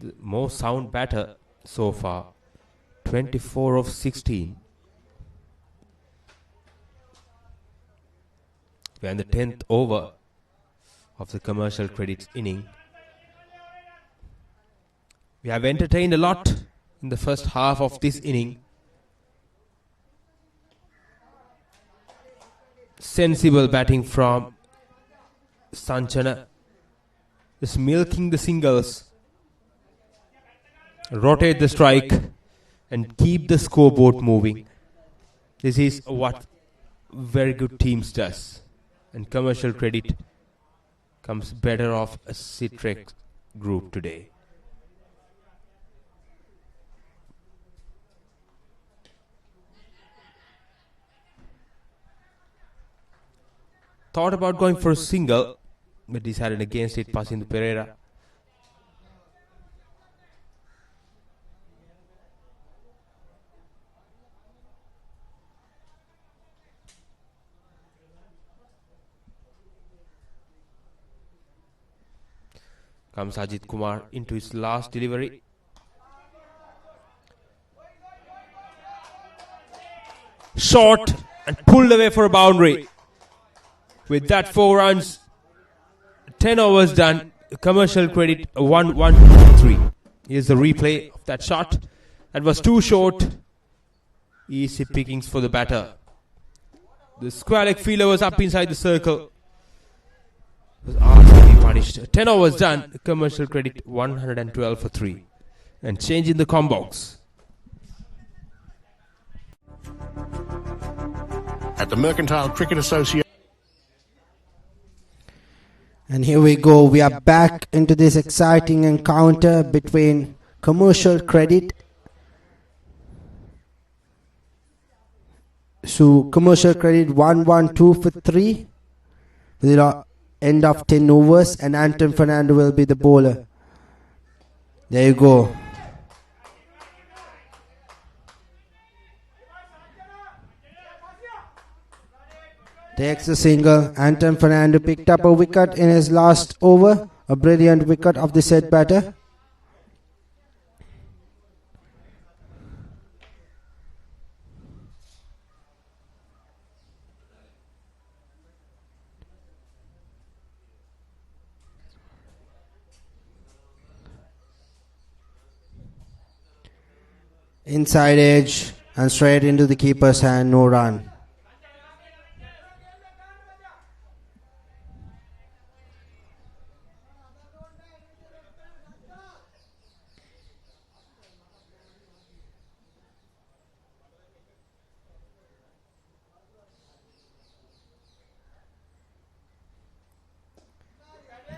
The more sound batter so far. 24 of 16. We are in the 10th over of the commercial credits inning. We have entertained a lot in the first half of this inning. Sensible batting from Sanchana. Just milking the singles. Rotate the strike and keep the scoreboard moving. This is what very good teams does. And commercial credit comes better off a Citrax group today. Thought about going for a single, but decided against it, passing to Pereira. Comes Ajit Kumar into his last delivery. short and pulled away for a boundary. With that 4 runs, 10 overs done. Commercial Credit 1-1-3. Here's the replay of that shot. That was too short. Easy pickings for the batter. The square leg fielder was up inside the circle. Was asked to be punished. 10 overs done. Commercial Credit 112 for 3. And change in the com box. At the Mercantile Cricket Association. And here we go. We are back into this exciting encounter between Commercial Credit. So Commercial Credit 1-1-2 for 3. With the end of 10 overs, and Anton Fernando will be the bowler. There you go. Takes a single. Anton Fernando picked up a wicket in his last over. A brilliant wicket of the said batter. Inside edge and straight into the keeper's hand. No run.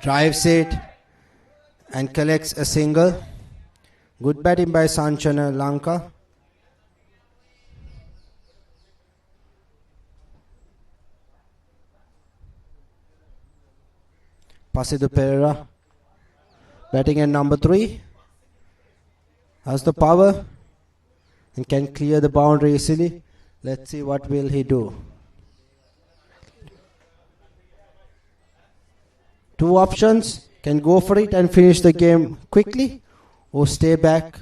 Drives it and collects a single. Good batting by Sanchana Lanka. Pasidu Pereira batting at number 3. Has the power and can clear the boundary easily. Let's see what will he do. 2 options. Can go for it and finish the game quickly, or stay back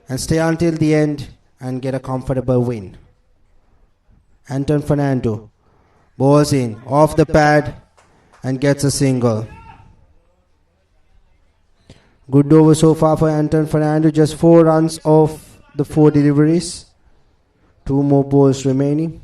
and stay until the end and get a comfortable win. Anton Fernando bowls in off the pad and gets a single. Good over so far for Anton Fernando. Just 4 runs off the 4 deliveries. 2 more balls remaining.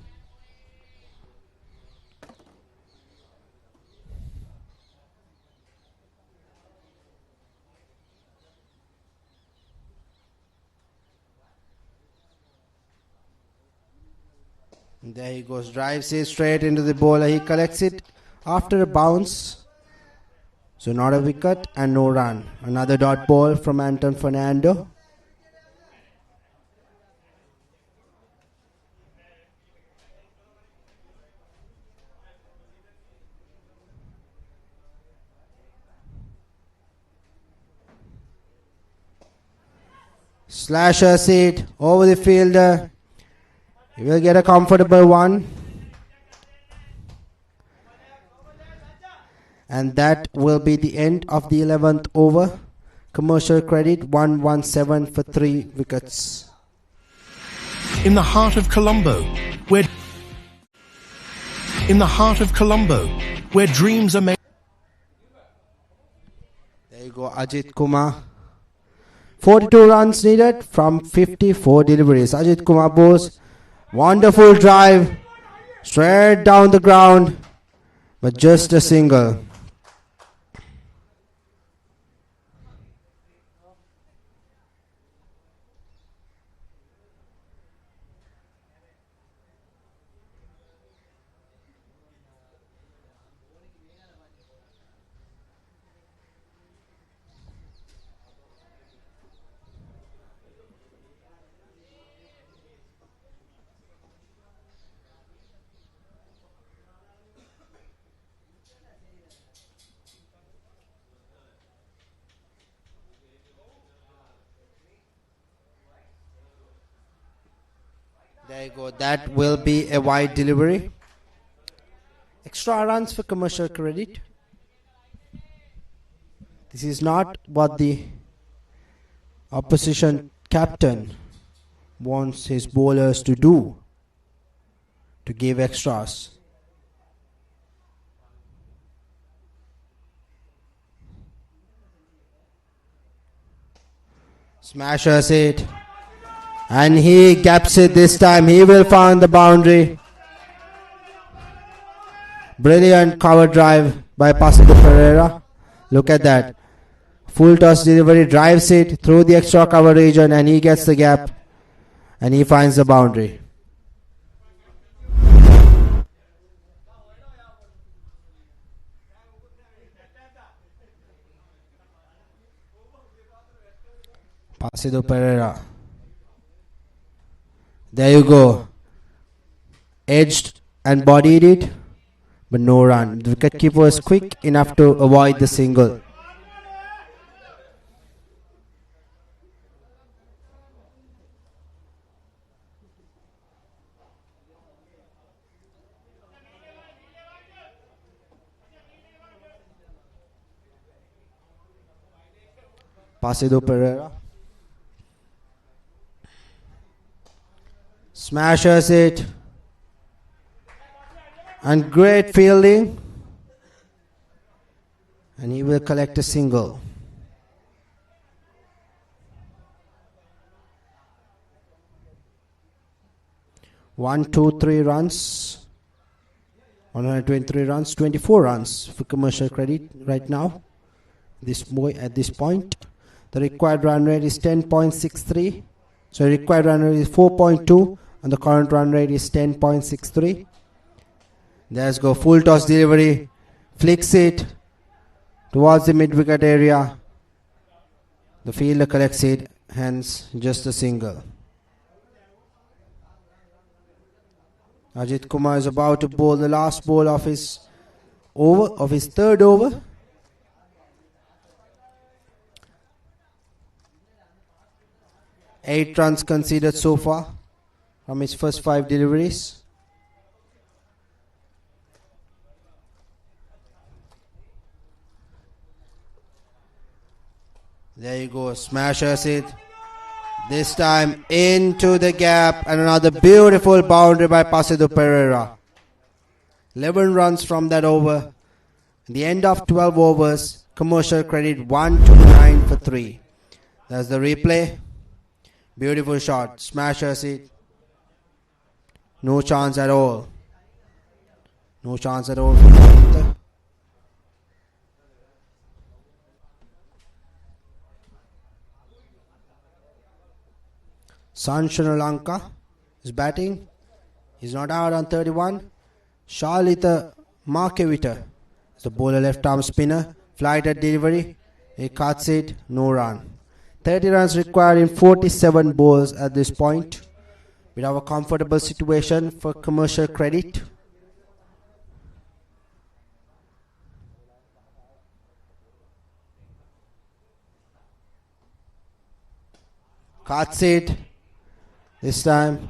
There he goes, drives it straight into the bowler. He collects it after a bounce. So not a wicket and no run. Another dot ball from Anton Fernando. Slashes it over the fielder. He will get a comfortable one. And that will be the end of the 11th over. Commercial Credit 117 for 3 wickets. In the heart of Colombo, where dreams are made. There you go, Ajit Kumar. 42 runs needed from 54 deliveries. Ajit Kumar bowls. Wonderful drive, straight down the ground, but just a single. There you go. That will be a wide delivery. Extra runs for Commercial Credit. This is not what the opposition captain wants his bowlers to do. to give extras. Smashes it. And he gaps it this time. He will find the boundary. Brilliant cover drive by Pasito Pereira. Look at that. Full toss delivery, drives it through the extra cover region, and he gets the gap. And he finds the boundary. Pasito Pereira. There you go. Edged and bodied it, but no run. The wicketkeeper was quick enough to avoid the single. Pasito Pereira. Smashes it. And great fielding. And he will collect a single. One, two, 3 runs. 123 runs, 24 runs for Commercial Credit right now. At this point. The required run rate is 10.63. So the required run rate is 4.2 and the current run rate is 10.63. There's go full toss delivery. Flicks it towards the mid-wicket area. The fielder collects it, hence just a single. Ajit Kumar is about to bowl the last ball of his third over. Eight runs conceded so far from his first 5 deliveries. There you go, smashes it. This time into the gap, and another beautiful boundary by Pasito Pereira. 11 runs from that over. At the end of 12 overs, Commercial Credit 129 for 3. That's the replay. Beautiful shot, smashes it. No chance at all. No chance at all for Pasito. Sri Lanka is batting. He's not out on 31. Charlita Markevita is the bowler, left arm spinner. Flight at delivery. He cuts it. No run. 30 runs required in 47 balls at this point. We have a comfortable situation for Commercial Credit. Cuts it. This time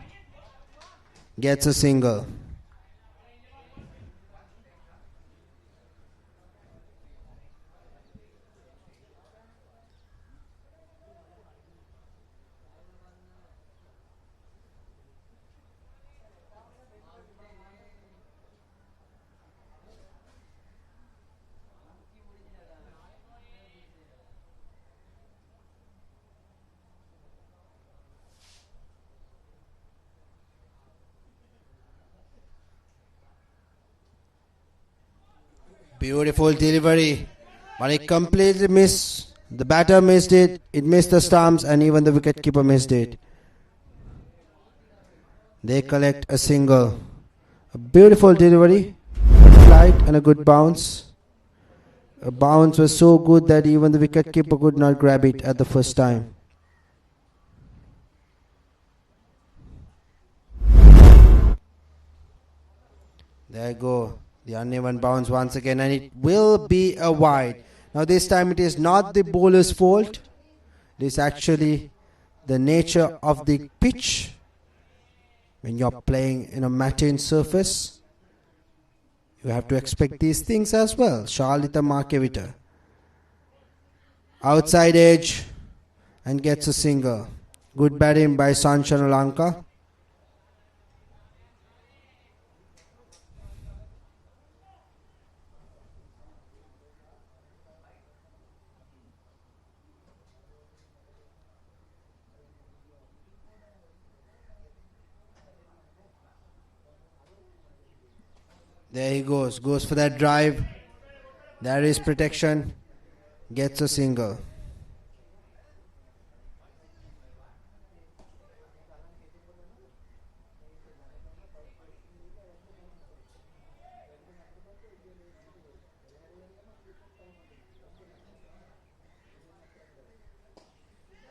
gets a single. Beautiful delivery, but it completely missed. The batter missed it, it missed the stumps, and even the wicketkeeper missed it. They collect a single. A beautiful delivery, a flight and a good bounce. A bounce was so good that even the wicketkeeper could not grab it at the first time. There you go. The uneven bounce once again, and it will be a wide. Now this time it is not the bowler's fault. It is actually the nature of the pitch. When you're playing in a matin surface, you have to expect these things as well. Charlita Markevita. Outside edge and gets a single. Good batting by Sri Lanka. There he goes. Goes for that drive. There is protection. Gets a single.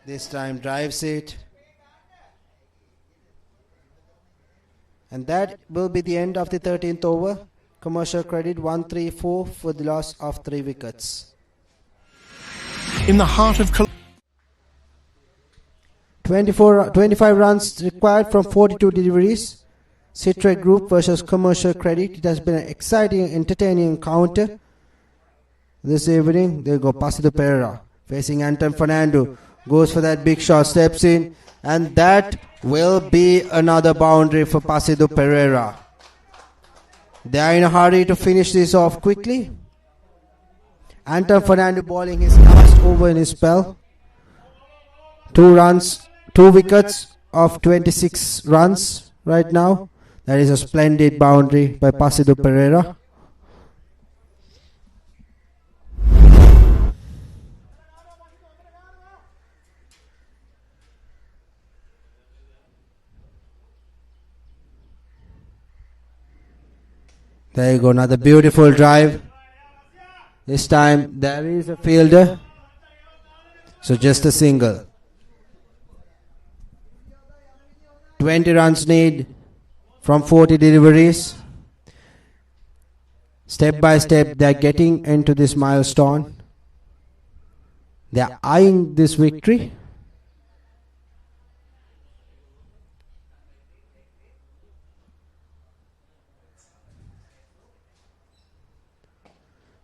This time drives it. And that will be the end of the 13th over. Commercial Credit 1-3-4 for the loss of 3 wickets. In the heart of 25 runs required from 42 deliveries. Sitrek Group versus Commercial Credit. It has been an exciting, entertaining encounter this evening. There go Placido Pereira facing Anton Fernando. Goes for that big shot, steps in, and that will be another boundary for Placido Pereira. They are in a hurry to finish this off quickly. Anton Fernando bowling his last over in his spell. 2 runs, 2 wickets of 26 runs right now. That is a splendid boundary by Placido Pereira. There you go, another beautiful drive. This time there is a fielder. So just a single. 20 runs need from 40 deliveries. Step by step they are getting into this milestone. They are eyeing this victory.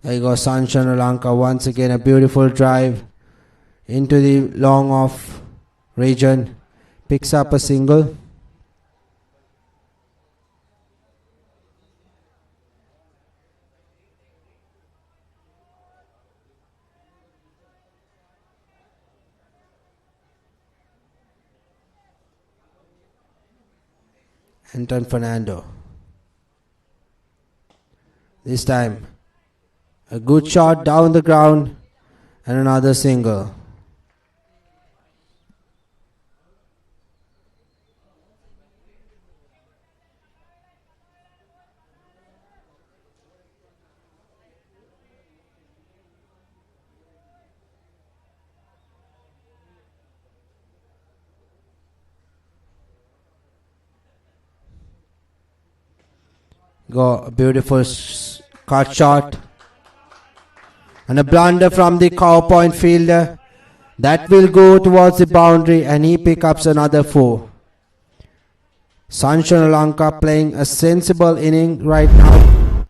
There you go, Sunshine Lanka once again, a beautiful drive into the long off region. Picks up a single. Anton Fernando. This time a good shot down the ground and another single. Go a beautiful cut shot. And a blunder from the cow point fielder. That will go towards the boundary and he picks up another 4. Sunshine Lanka playing a sensible inning right now.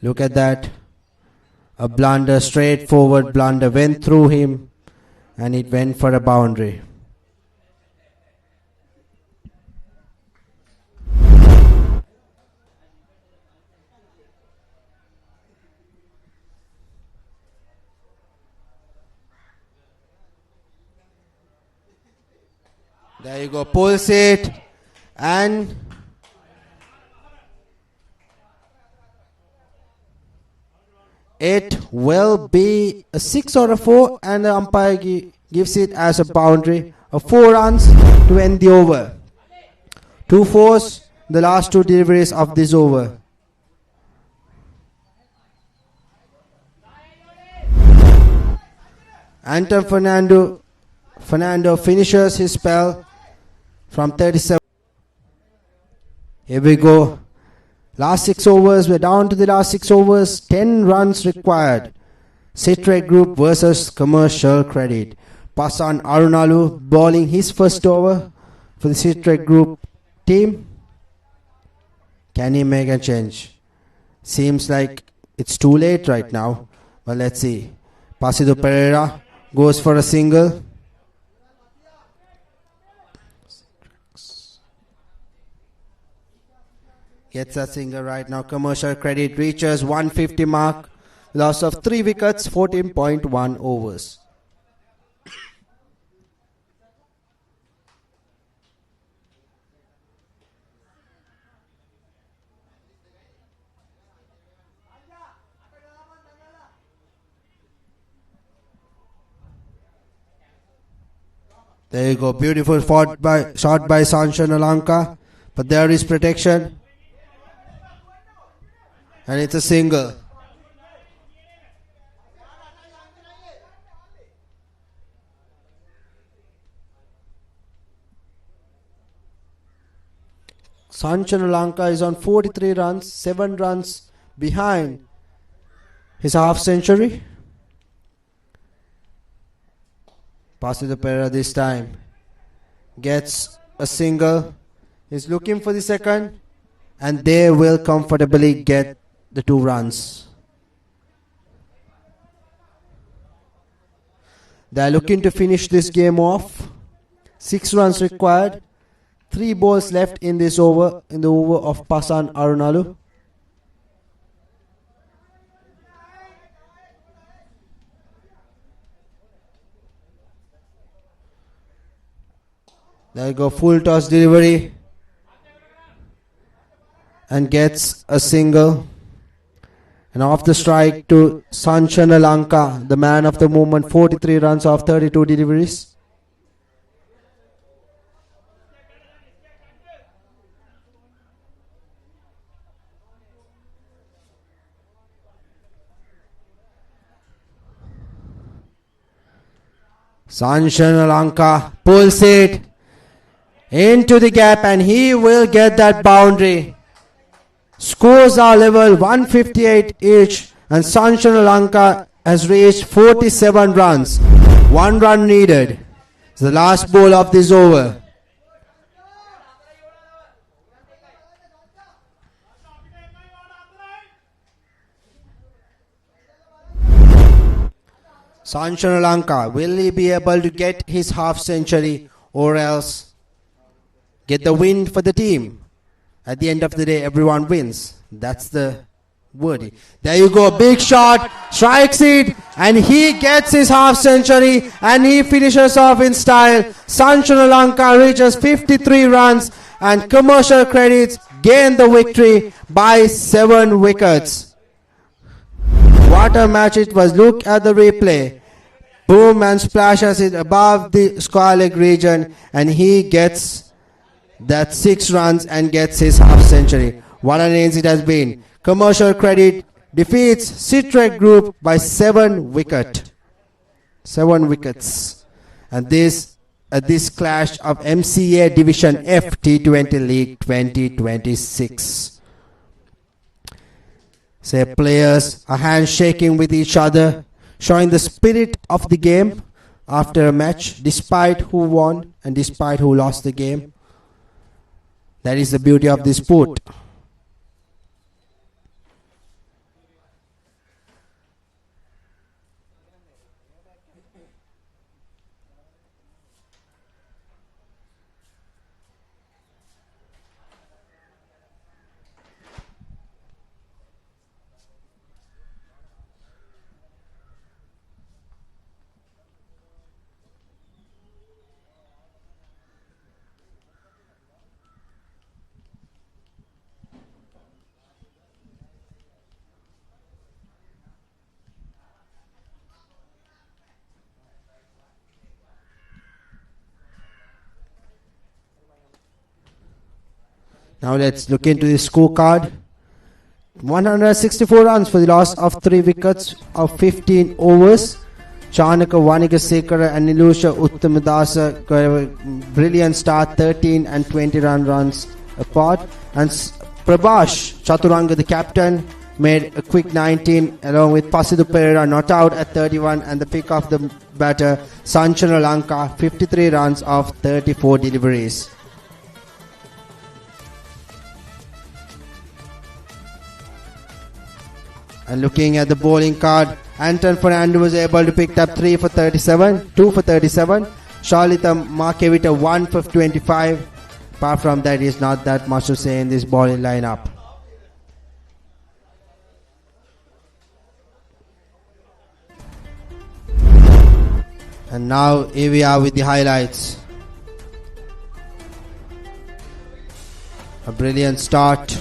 Look at that. A blunder, straightforward blunder went through him and it went for a boundary. There you go, pulls it, and it will be a 6 or a 4, and the umpire gives it as a boundary of 4 runs to end the over. 2 4s, the last 2 deliveries of this over. Anton Fernando finishes his spell from 37. Here we go. Last 6 overs. We're down to the last 6 overs. 10 runs required. Citrek Group versus Commercial Credit. Pasan Arunalu bowling his first over for the Citrek Group team. Can he make a change? Seems like it's too late right now. But let's see. Placido Pereira goes for a single. Gets a single right now. Commercial Credit reaches 150 mark. Loss of 3 wickets, 14.1 overs. There you go. Beautiful shot by Sanchana Lanka. But there is protection. And it's a single. Sanchana Lanka is on 43 runs, 7 runs behind his half century. Pasida Pereira this time gets a single. He's looking for the second, and they will comfortably get the 2 runs. They're looking to finish this game off. 6 runs required. 3 balls left in this over, in the over of Pasan Arunalu. There you go, full toss delivery. And gets a single. And off the strike to Sanchana Lanka, the man of the moment, 43 runs off 32 deliveries. Sanchana Lanka pulls it into the gap, and he will get that boundary. Scores are level 158 each, and Sanchana Lanka has reached 47 runs. 1 run needed. It's the last ball of this over. Sanchana Lanka, will he be able to get his half century or else get the win for the team? At the end of the day, everyone wins. That's the word. There you go, big shot, strikes it, and he gets his half century, and he finishes off in style. Sanchana Lanka reaches 53 runs, and Commercial Credits gain the victory by 7 wickets. What a match it was. Look at the replay. Boom, and splashes it above the square leg region, and he gets that 6 runs and gets his half century. What an innings it has been. Commercial Credit defeats Sitrek Group by 7 wickets. 7 wickets. And this clash of MCA Division F T20 League 2026. Say players are handshaking with each other, showing the spirit of the game after a match, despite who won and despite who lost the game. That is the beauty of this sport. Now let's look into the scorecard. 164 runs for the loss of 3 wickets of 15 overs. Chanaka Vanigasekara and Nilusha Uttamadasa got a brilliant start, 13 and 20 runs apart. And Prabhash Chaturanga, the captain, made a quick 19 along with Pasida Pereira not out at 31, and the pick of the batter Sanchana Lanka, 53 runs off 34 deliveries. And looking at the bowling card, Anton Fernando was able to pick up 2 for 37. Charlita Markevita 1 for 25. Apart from that, is not that much to say in this bowling lineup. And now here we are with the highlights. A brilliant start.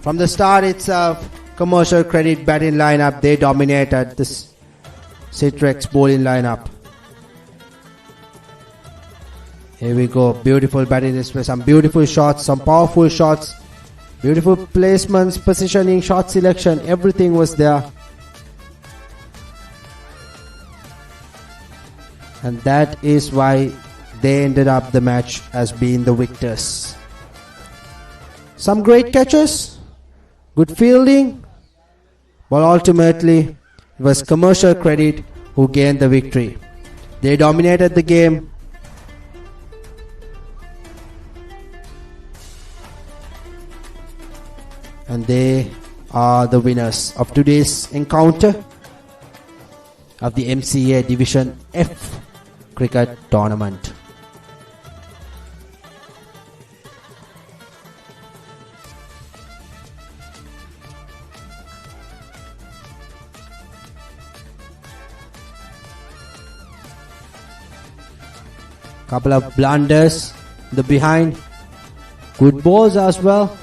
From the start itself, Commercial Credit batting lineup, they dominated this Citrax bowling lineup. Here we go. Beautiful batting display. Some beautiful shots. Some powerful shots. Beautiful placements, positioning, shot selection. Everything was there. And that is why they ended up the match as being the victors. Some great catches. Good fielding. But ultimately, it was Commercial Credit who gained the victory. They dominated the game. And they are the winners of today's encounter of the MCA Division F cricket tournament. Couple of blunders, the behind, good balls as well.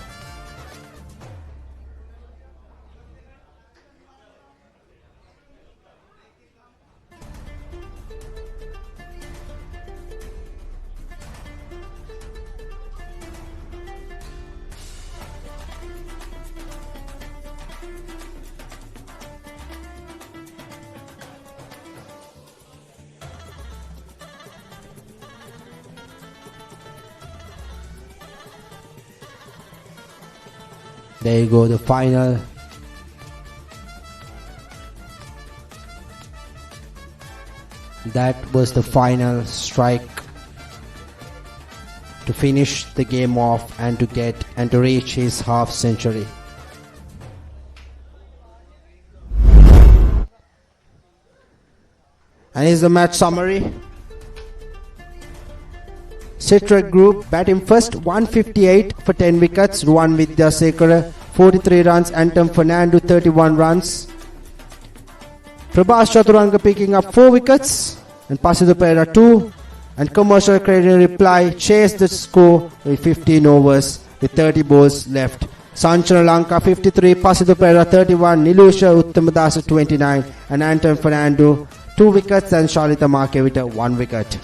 There you go, the final. That was the final strike to finish the game off and to reach his half century. And here's the match summary. Citrek group batting first, 158 for 10 wickets. Ruwan Vidyasekara 43 runs. Anton Fernando 31 runs. Prabhas Chaturanga picking up 4 wickets. And Pasido Pereira 2. And Commercial Credit in reply chased the score with 15 overs with 30 balls left. Sanchana Lanka 53, Pasido Pereira 31, Nilusha Uttamadasa 29 and Anton Fernando 2 wickets and Shalita Markevita 1 wicket.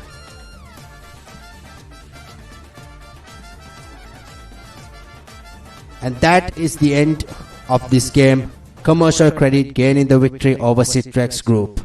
And that is the end of this game. Commercial Credit gaining the victory over Citrax Group.